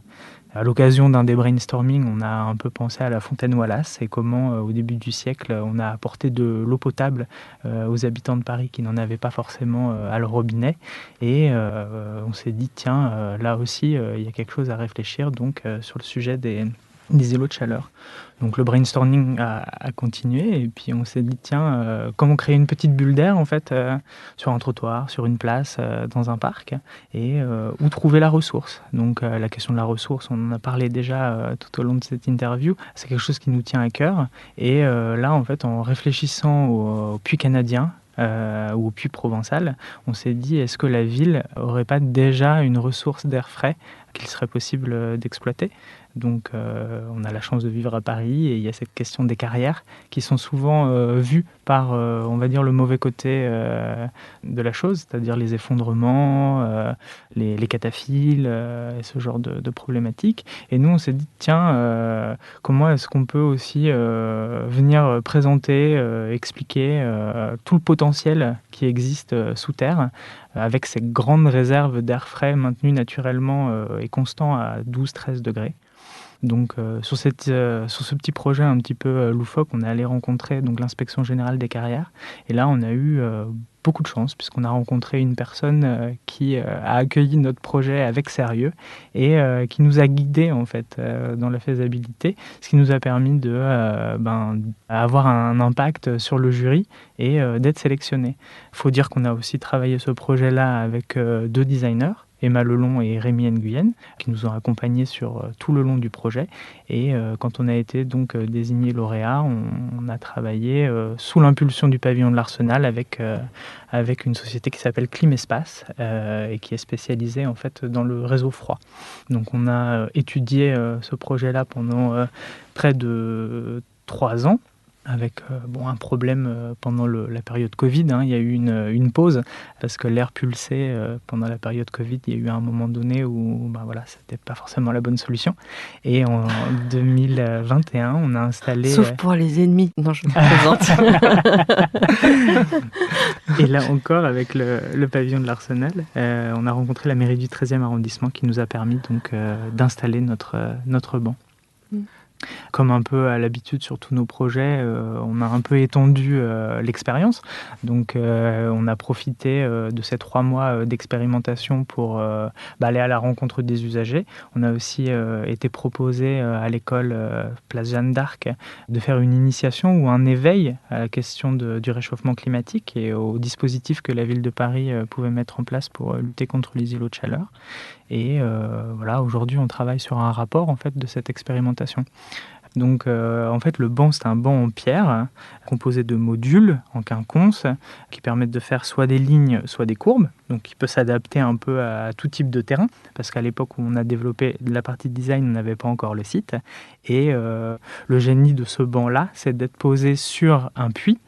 À l'occasion d'un des brainstorming, on a un peu pensé à la fontaine Wallace et comment, au début du siècle, on a apporté de l'eau potable aux habitants de Paris qui n'en avaient pas forcément à leur robinet. Et on s'est dit, tiens, là aussi, il y a quelque chose à réfléchir donc, sur le sujet des îlots de chaleur. Donc le brainstorming a continué et puis on s'est dit, tiens, comment créer une petite bulle d'air en fait, sur un trottoir, sur une place, dans un parc, et où trouver la ressource. Donc la question de la ressource, on en a parlé déjà tout au long de cette interview, c'est quelque chose qui nous tient à cœur. Et là, en fait, en réfléchissant au puits canadien, ou au puits provençal, on s'est dit, est-ce que la ville aurait pas déjà une ressource d'air frais qu'il serait possible d'exploiter? Donc on a la chance de vivre à Paris et il y a cette question des carrières qui sont souvent vues par, on va dire, le mauvais côté de la chose, c'est-à-dire les effondrements, les cataphiles et ce genre de problématiques. Et nous, on s'est dit, tiens, comment est-ce qu'on peut aussi venir présenter, expliquer tout le potentiel qui existe sous terre, avec ces grandes réserves d'air frais maintenues naturellement et constant à 12-13 degrés. Donc sur ce petit projet un petit peu loufoque, on est allé rencontrer donc l'inspection générale des carrières. Et là, on a eu beaucoup de chance puisqu'on a rencontré une personne qui a accueilli notre projet avec sérieux et qui nous a guidés en fait dans la faisabilité, ce qui nous a permis de avoir un impact sur le jury et d'être sélectionnés. Il faut dire qu'on a aussi travaillé ce projet-là avec 2 designers, Emma Lelon et Rémi Nguyen, qui nous ont accompagnés sur tout le long du projet. Et quand on a été donc désigné lauréat, on a travaillé sous l'impulsion du pavillon de l'Arsenal avec une société qui s'appelle Climespace et qui est spécialisée en fait dans le réseau froid. Donc on a étudié ce projet-là pendant près de 3 ans. Avec un problème pendant la période Covid, il y a eu une pause parce que l'air pulsé pendant la période Covid, il y a eu un moment donné où c'était pas forcément la bonne solution. Et en 2021, on a installé... Sauf pour les ennemis. Non, je me présente. Et là encore, avec le pavillon de l'Arsenal, on a rencontré la mairie du 13e arrondissement qui nous a permis donc d'installer notre banc. Comme un peu à l'habitude sur tous nos projets, on a un peu étendu l'expérience. Donc on a profité de ces 3 mois d'expérimentation pour aller à la rencontre des usagers. On a aussi été proposé à l'école Place Jeanne d'Arc de faire une initiation ou un éveil à la question du réchauffement climatique et aux dispositifs que la ville de Paris pouvait mettre en place pour lutter contre les îlots de chaleur. Et aujourd'hui, on travaille sur un rapport en fait de cette expérimentation. Donc en fait le banc, c'est un banc en pierre composé de modules en quinconce qui permettent de faire soit des lignes, soit des courbes. Donc il peut s'adapter un peu à tout type de terrain parce qu'à l'époque où on a développé la partie design, on n'avait pas encore le site. Et le génie de ce banc-là, c'est d'être posé sur un puits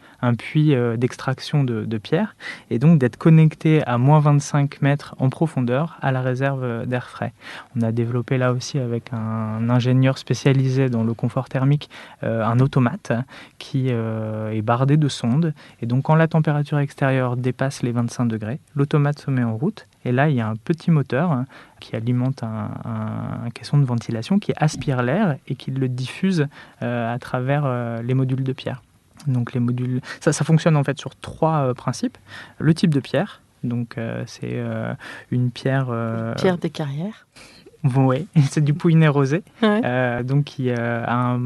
d'extraction de pierre, et donc d'être connecté à moins 25 mètres en profondeur à la réserve d'air frais. On a développé là aussi avec un ingénieur spécialisé dans le confort thermique un automate qui est bardé de sondes, et donc quand la température extérieure dépasse les 25 degrés, l'automate se met en route, et là il y a un petit moteur qui alimente un caisson de ventilation qui aspire l'air et qui le diffuse à travers les modules de pierre. Donc les modules, ça fonctionne en fait sur 3 principes. Le type de pierre, donc c'est une pierre... Pierre des carrières. Oui, c'est du pouinet rosé, Ouais. donc qui a un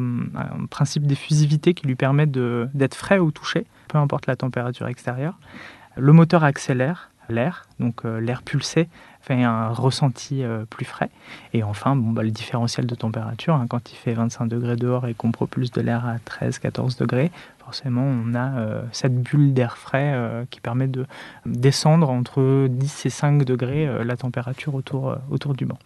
principe d'effusivité qui lui permet d'être frais au toucher, peu importe la température extérieure. Le moteur accélère l'air, donc l'air pulsé fait un ressenti plus frais. Et enfin, le différentiel de température, quand il fait 25 degrés dehors et qu'on propulse de l'air à 13-14 degrés, forcément, on a cette bulle d'air frais qui permet de descendre entre 10 et 5 degrés la température autour du banc.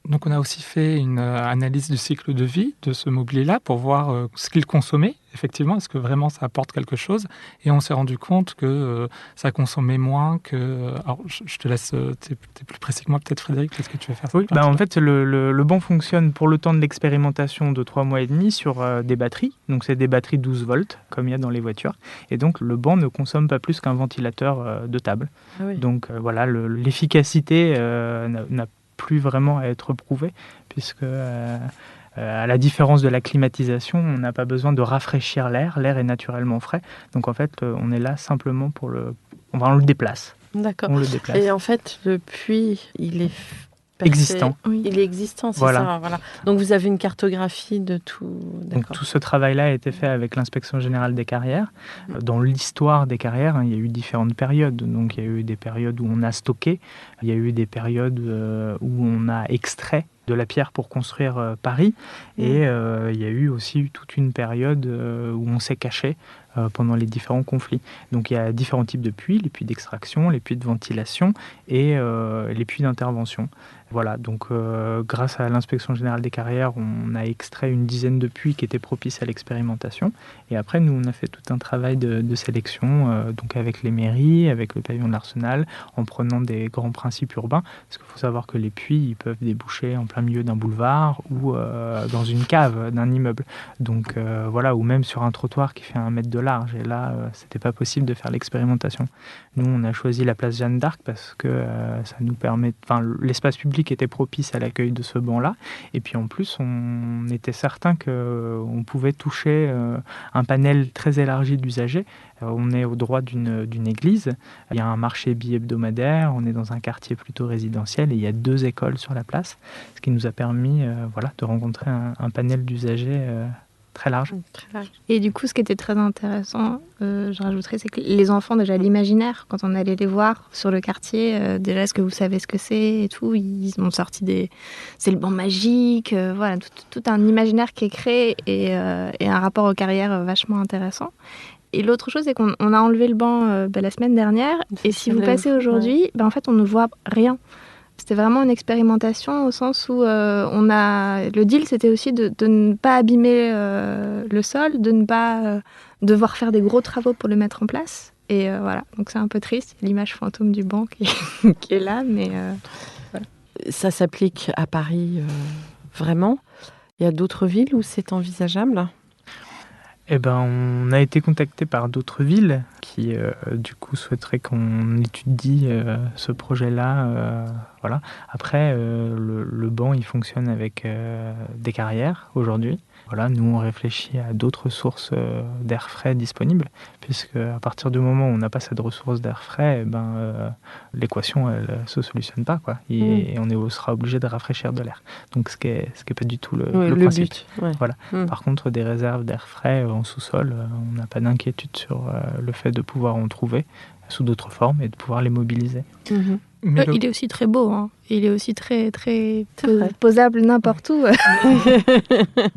Donc on a aussi fait une analyse du cycle de vie de ce mobilier-là pour voir ce qu'il consommait. Effectivement, est-ce que vraiment ça apporte quelque chose? Et on s'est rendu compte que ça consommait moins que... Alors je te laisse, t'es plus précis que moi peut-être Frédéric, qu'est-ce que tu veux faire? Oui, en fait le banc fonctionne pour le temps de l'expérimentation de 3 mois et demi sur des batteries. Donc c'est des batteries 12 volts comme il y a dans les voitures. Et donc le banc ne consomme pas plus qu'un ventilateur de table. Ah oui. Donc l'efficacité n'a plus vraiment à être prouvé, puisque à la différence de la climatisation, on n'a pas besoin de rafraîchir l'air. L'air est naturellement frais. Donc en fait, on est là simplement on le déplace. D'accord. On le déplace. Et en fait, le puits, il est Existant. Oui. Il est existant, c'est Voilà. ça. Voilà. Donc vous avez une cartographie de tout. Donc D'accord. tout ce travail-là a été fait avec l'Inspection générale des carrières. Dans l'histoire des carrières, il y a eu différentes périodes. Donc il y a eu des périodes où on a stocké, il y a eu des périodes où on a extrait de la pierre pour construire Paris, et il y a eu aussi toute une période où on s'est caché pendant les différents conflits. Donc il y a différents types de puits, les puits d'extraction, les puits de ventilation et les puits d'intervention. Voilà, donc grâce à l'Inspection générale des carrières, on a extrait une dizaine de puits qui étaient propices à l'expérimentation. Et après, nous, on a fait tout un travail de sélection, donc avec les mairies, avec le pavillon de l'Arsenal, en prenant des grands principes urbains. Parce qu'il faut savoir que les puits, ils peuvent déboucher en plein milieu d'un boulevard ou dans une cave d'un immeuble. Donc voilà, ou même sur un trottoir qui fait 1 mètre de large. Et là, c'était pas possible de faire l'expérimentation. Nous, on a choisi la place Jeanne d'Arc parce que ça nous permet... Enfin, l'espace public était propice à l'accueil de ce banc-là. Et puis en plus, on était certain qu'on pouvait toucher un panel très élargi d'usagers. On est au droit d'une église. Il y a un marché bi-hebdomadaire. On est dans un quartier plutôt résidentiel et il y a 2 écoles sur la place, ce qui nous a permis de rencontrer un panel d'usagers très large. Et du coup, ce qui était très intéressant, je rajouterais, c'est que les enfants, déjà, l'imaginaire, quand on allait les voir sur le quartier, déjà, est-ce que vous savez ce que c'est et tout, ils ont sorti c'est le banc magique, voilà, tout un imaginaire qui est créé et un rapport aux carrières vachement intéressant. Et l'autre chose, c'est qu'on a enlevé le banc la semaine dernière, et si vous passez aujourd'hui, en fait, on ne voit rien. C'était vraiment une expérimentation au sens où le deal, c'était aussi de ne pas abîmer le sol, de ne pas devoir faire des gros travaux pour le mettre en place. Et voilà, donc c'est un peu triste, l'image fantôme du banc qui est là, mais voilà. Ça s'applique à Paris vraiment. Il y a d'autres villes où c'est envisageable ? Eh ben, on a été contacté par d'autres villes qui, du coup, souhaiteraient qu'on étudie ce projet-là. Voilà. Après, le banc, il fonctionne avec des carrières aujourd'hui. Voilà, nous, on réfléchit à d'autres sources d'air frais disponibles, puisque à partir du moment où on n'a pas cette ressource d'air frais, l'équation, elle ne se solutionne pas, quoi. Et on sera obligé de rafraîchir de l'air. Donc, ce qui est pas du tout le principe. But. Ouais. Voilà. Par contre, des réserves d'air frais en sous-sol, on n'a pas d'inquiétude sur le fait de pouvoir en trouver sous d'autres formes et de pouvoir les mobiliser. Mais Il est aussi très beau, hein. Il est aussi très, très posable n'importe où.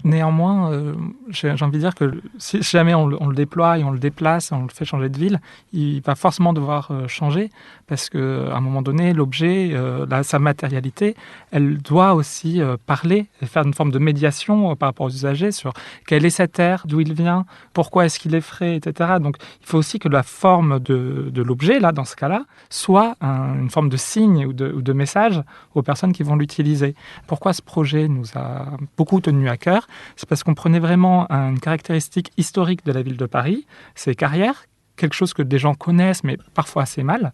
Néanmoins, j'ai envie de dire que si jamais on le déploie et on le déplace, on le fait changer de ville, il va forcément devoir changer parce qu'à un moment donné, l'objet, sa matérialité, elle doit aussi parler et faire une forme de médiation par rapport aux usagers sur quel est cet air, d'où il vient, pourquoi est-ce qu'il est frais, etc. Donc il faut aussi que la forme de l'objet, là, dans ce cas-là, soit une forme de signe ou de message aux personnes qui vont l'utiliser. Pourquoi ce projet nous a beaucoup tenu à cœur ? C'est parce qu'on prenait vraiment une caractéristique historique de la ville de Paris, ces carrières, quelque chose que des gens connaissent, mais parfois assez mal,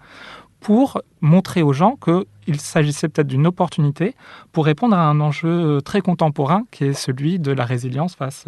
pour montrer aux gens qu'il s'agissait peut-être d'une opportunité pour répondre à un enjeu très contemporain qui est celui de la résilience face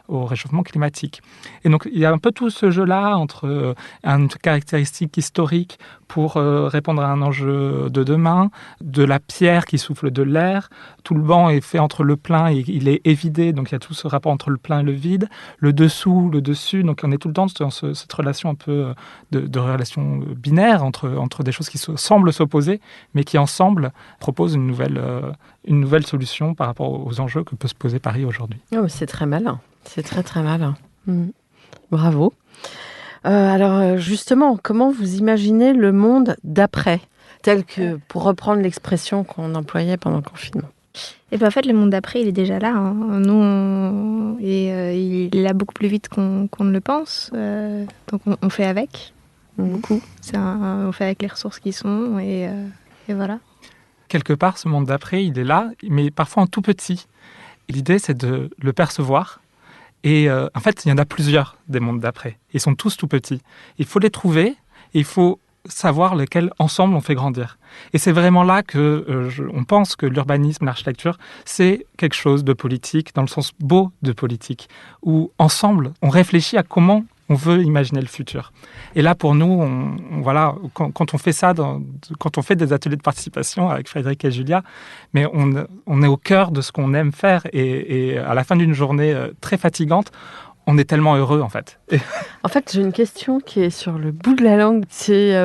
au réchauffement climatique. Et donc, il y a un peu tout ce jeu-là entre une caractéristique historique pour répondre à un enjeu de demain, de la pierre qui souffle de l'air. Tout le banc est fait entre le plein et il est évidé, donc il y a tout ce rapport entre le plein et le vide, le dessous, le dessus. Donc, on est tout le temps dans cette relation un peu de relation binaire entre des choses qui semblent s'opposer, mais qui ensemble proposent une nouvelle solution par rapport aux enjeux que peut se poser Paris aujourd'hui. Oh, c'est très malin, c'est très très malin. Bravo. Alors justement, comment vous imaginez le monde d'après, tel que, pour reprendre l'expression qu'on employait pendant le confinement ? Et bien en fait, le monde d'après, il est déjà là, hein. Nous, il est là beaucoup plus vite qu'on ne le pense. Donc on fait avec. Beaucoup. On fait avec les ressources qui sont et voilà. Quelque part, ce monde d'après, il est là, mais parfois en tout petit. Et l'idée, c'est de le percevoir. Et en fait, il y en a plusieurs des mondes d'après. Ils sont tous tout petits. Il faut les trouver. Il faut savoir lequel ensemble on fait grandir. Et c'est vraiment là que on pense que l'urbanisme, l'architecture, c'est quelque chose de politique, dans le sens beau de politique, où ensemble, on réfléchit à comment on veut imaginer le futur. Et là, pour nous, voilà, quand on fait ça, quand on fait des ateliers de participation avec Frédéric et Julia, mais on est au cœur de ce qu'on aime faire. Et à la fin d'une journée très fatigante, on est tellement heureux, en fait. En fait, j'ai une question qui est sur le bout de la langue. C'est,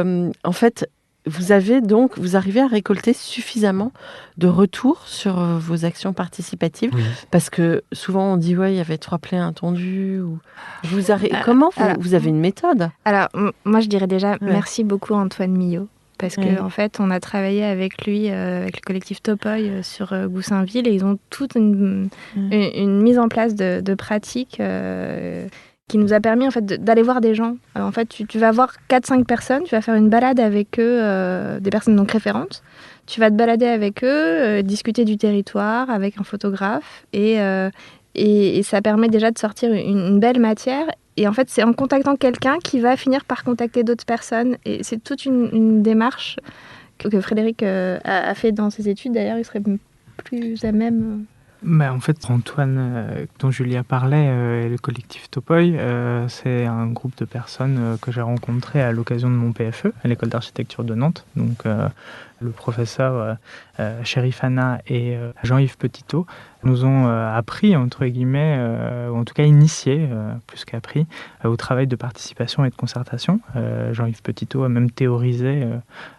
en fait, vous arrivez à récolter suffisamment de retours sur vos actions participatives, Oui. parce que souvent on dit ouais, il y avait 3 plaies intendues. Comment vous avez une méthode? Alors, moi, je dirais déjà merci beaucoup à Antoine Millot. Parce qu'en fait, on a travaillé avec lui, avec le collectif Topoy sur Goussainville, et ils ont toute une mise en place de pratiques qui nous a permis en fait, d'aller voir des gens. Alors, en fait, tu vas voir 4-5 personnes, tu vas faire une balade avec eux, des personnes donc référentes. Tu vas te balader avec eux, discuter du territoire avec un photographe, et ça permet déjà de sortir une belle matière. Et en fait, c'est en contactant quelqu'un qui va finir par contacter d'autres personnes. Et c'est toute une démarche que Frédéric a fait dans ses études. D'ailleurs, il serait plus à même... En fait, Antoine, dont Julia parlait, et le collectif Topoy, c'est un groupe de personnes que j'ai rencontré à l'occasion de mon PFE, à l'école d'architecture de Nantes. Donc, le professeur Chérifana et Jean-Yves Petitot nous ont appris, entre guillemets, ou en tout cas initié, plus qu'appris, au travail de participation et de concertation. Jean-Yves Petitot a même théorisé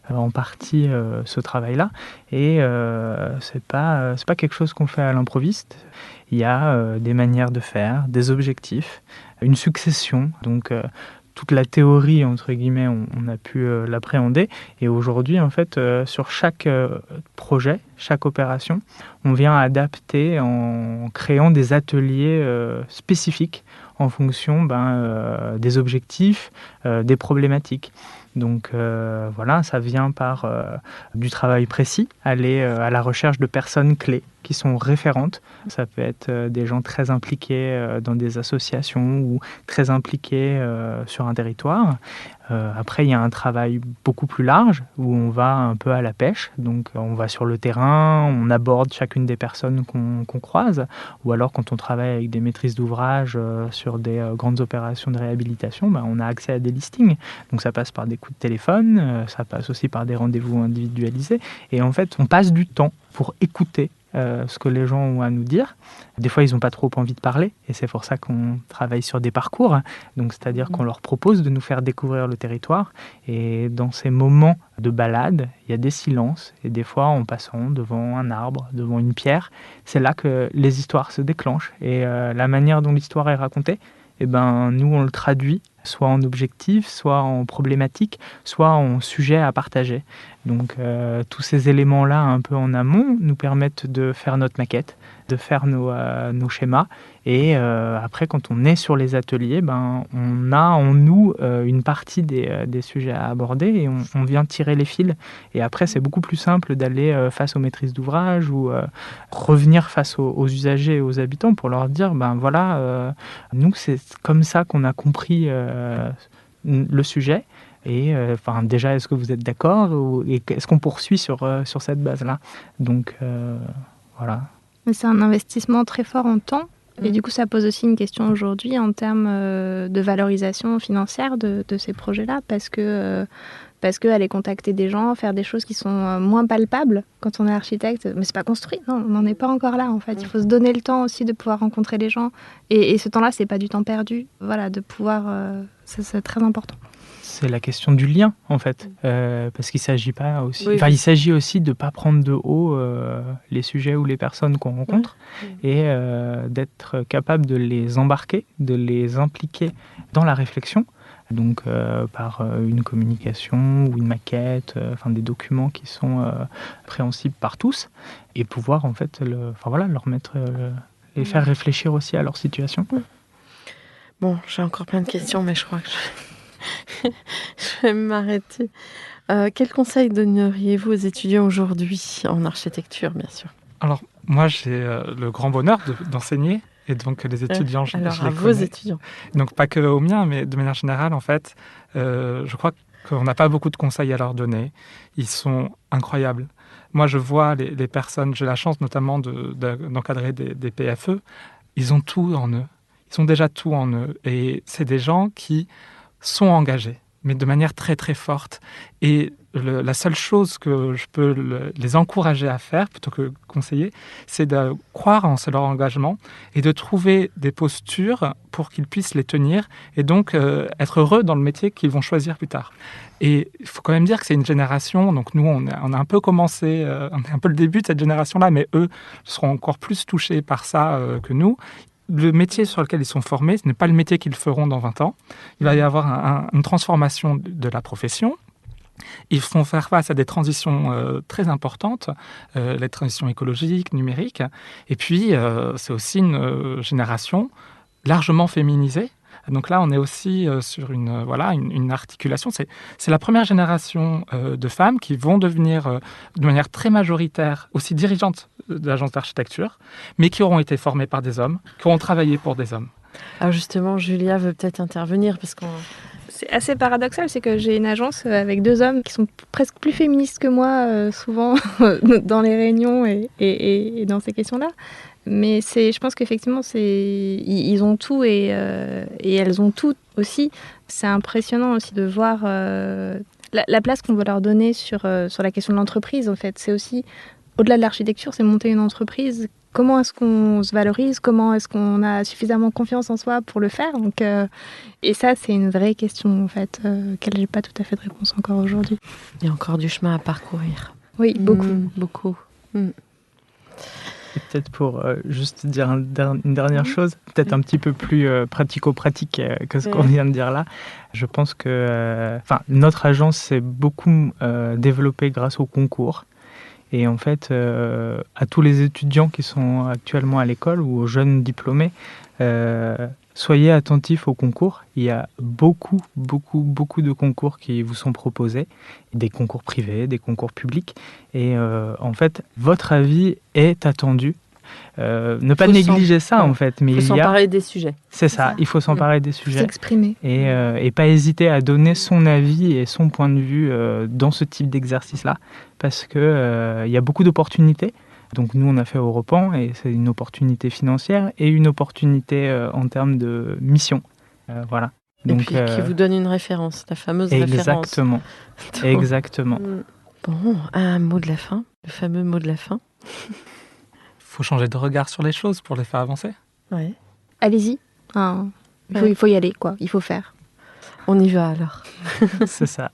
en partie ce travail-là. Et c'est pas quelque chose qu'on fait à l'improviste. Il y a des manières de faire, des objectifs, une succession. Donc, toute la théorie, entre guillemets, on a pu l'appréhender. Et aujourd'hui, en fait, sur chaque projet, chaque opération, on vient adapter en créant des ateliers spécifiques en fonction des objectifs, des problématiques. Donc voilà, ça vient par du travail précis, aller à la recherche de personnes clés qui sont référentes. Ça peut être des gens très impliqués dans des associations ou très impliqués sur un territoire. Après, il y a un travail beaucoup plus large où on va un peu à la pêche. Donc, on va sur le terrain, on aborde chacune des personnes qu'on croise. Ou alors, quand on travaille avec des maîtrises d'ouvrage sur des grandes opérations de réhabilitation, on a accès à des listings. Donc, ça passe par des coups de téléphone, ça passe aussi par des rendez-vous individualisés. Et en fait, on passe du temps pour écouter ce que les gens ont à nous dire. Des fois, ils n'ont pas trop envie de parler, et c'est pour ça qu'on travaille sur des parcours. Donc, c'est-à-dire qu'on leur propose de nous faire découvrir le territoire. Et dans ces moments de balade, il y a des silences. Et des fois, en passant devant un arbre, devant une pierre, c'est là que les histoires se déclenchent. Et la manière dont l'histoire est racontée, nous, on le traduit soit en objectif, soit en problématique, soit en sujet à partager. Donc, tous ces éléments-là, un peu en amont, nous permettent de faire notre maquette, de faire nos schémas. Et après, quand on est sur les ateliers, on a en nous une partie des sujets à aborder, et on vient tirer les fils. Et après, c'est beaucoup plus simple d'aller face aux maîtrises d'ouvrage ou revenir face aux usagers et aux habitants pour leur dire, nous, c'est comme ça qu'on a compris le sujet. Et déjà, est-ce que vous êtes d'accord, et est-ce qu'on poursuit sur cette base-là? Donc, voilà. Mais c'est un investissement très fort en temps. Et du coup, ça pose aussi une question aujourd'hui en termes de valorisation financière de ces projets-là, parce que aller contacter des gens, faire des choses qui sont moins palpables quand on est architecte, mais c'est pas construit, non, on n'en est pas encore là en fait. Il faut se donner le temps aussi de pouvoir rencontrer les gens, et ce temps-là, c'est pas du temps perdu. Voilà, de pouvoir, c'est très important. C'est la question du lien, en fait, parce qu'il s'agit pas aussi. Oui. Il s'agit aussi de pas prendre de haut les sujets ou les personnes qu'on rencontre, et d'être capable de les embarquer, de les impliquer dans la réflexion. Donc par une communication ou une maquette, des documents qui sont préhensibles par tous, et pouvoir en fait leur mettre, les faire réfléchir aussi à leur situation. Bon, j'ai encore plein de questions, mais je crois que je vais m'arrêter. Quel conseil donneriez-vous aux étudiants aujourd'hui, en architecture, bien sûr? Alors, moi, j'ai le grand bonheur d'enseigner, et donc les étudiants, alors, à vos étudiants. Donc, pas que aux miens, mais de manière générale, en fait, je crois qu'on n'a pas beaucoup de conseils à leur donner. Ils sont incroyables. Moi, je vois les personnes, j'ai la chance notamment d'encadrer des PFE, ils ont tout en eux. Ils ont déjà tout en eux. Et c'est des gens qui sont engagés, mais de manière très très forte. Et la seule chose que je peux les encourager à faire, plutôt que conseiller, c'est de croire en leur engagement et de trouver des postures pour qu'ils puissent les tenir et donc être heureux dans le métier qu'ils vont choisir plus tard. Et il faut quand même dire que c'est une génération, donc nous on a un peu commencé, on est un peu le début de cette génération-là, mais eux seront encore plus touchés par ça que nous. Le métier sur lequel ils sont formés, ce n'est pas le métier qu'ils feront dans 20 ans. Il va y avoir une transformation de la profession. Ils font faire face à des transitions très importantes, les transitions écologiques, numériques. Et puis, c'est aussi une génération largement féminisée. Donc là, on est aussi sur une articulation. C'est la première génération de femmes qui vont devenir de manière très majoritaire aussi dirigeantes de l'agence d'architecture, mais qui auront été formées par des hommes, qui auront travaillé pour des hommes. Alors justement, Julia veut peut-être intervenir parce qu'on... C'est assez paradoxal, c'est que j'ai une agence avec 2 hommes qui sont presque plus féministes que moi, souvent dans les réunions et dans ces questions-là. Mais je pense qu'effectivement, ils ont tout et elles ont tout aussi. C'est impressionnant aussi de voir la place qu'on veut leur donner sur la question de l'entreprise. En fait, c'est aussi, au-delà de l'architecture, c'est monter une entreprise. Comment est-ce qu'on se valorise? Comment est-ce qu'on a suffisamment confiance en soi pour le faire? Donc, et ça, c'est une vraie question, en fait, auquel je n'ai pas tout à fait de réponse encore aujourd'hui. Il y a encore du chemin à parcourir. Oui, beaucoup. Beaucoup. Et peut-être pour juste dire une dernière chose, peut-être un petit peu plus pratico-pratique que ce qu'on vient de dire là. Je pense que notre agence s'est beaucoup développée grâce au concours. Et en fait, à tous les étudiants qui sont actuellement à l'école ou aux jeunes diplômés, soyez attentifs au concours. Il y a beaucoup de concours qui vous sont proposés, des concours privés, des concours publics. Et en fait, votre avis est attendu. Ne pas négliger ça, en fait. Mais il faut s'emparer des sujets. C'est ça, il faut s'emparer des sujets. S'exprimer. Et pas hésiter à donner son avis et son point de vue dans ce type d'exercice-là. Parce qu'il y a beaucoup d'opportunités. Donc nous, on a fait Europan et c'est une opportunité financière et une opportunité en termes de mission. Voilà. Donc, et puis qui vous donne une référence, la fameuse référence. Exactement. Bon, un mot de la fin, le fameux mot de la fin. Il faut changer de regard sur les choses pour les faire avancer. Ouais. Allez-y. Il faut y aller, quoi. Il faut faire. On y va alors. C'est ça.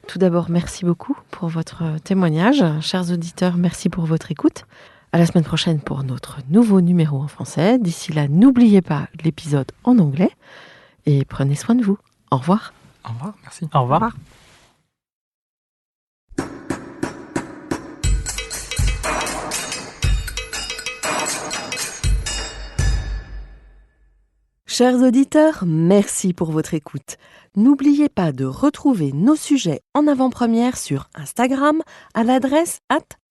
Tout d'abord, merci beaucoup pour votre témoignage. Chers auditeurs, merci pour votre écoute. À la semaine prochaine pour notre nouveau numéro en français. D'ici là, n'oubliez pas l'épisode en anglais et prenez soin de vous. Au revoir. Au revoir, merci. Au revoir. Chers auditeurs, merci pour votre écoute. N'oubliez pas de retrouver nos sujets en avant-première sur Instagram à l'adresse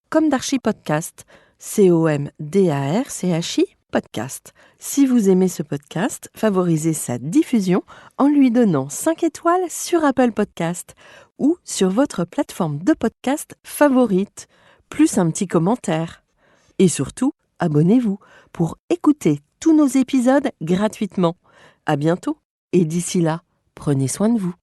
@comdarchipodcast, COMDARCHI podcast. Si vous aimez ce podcast, favorisez sa diffusion en lui donnant 5 étoiles sur Apple Podcast ou sur votre plateforme de podcast favorite, plus un petit commentaire. Et surtout, abonnez-vous pour écouter tous nos épisodes gratuitement. À bientôt et d'ici là, prenez soin de vous.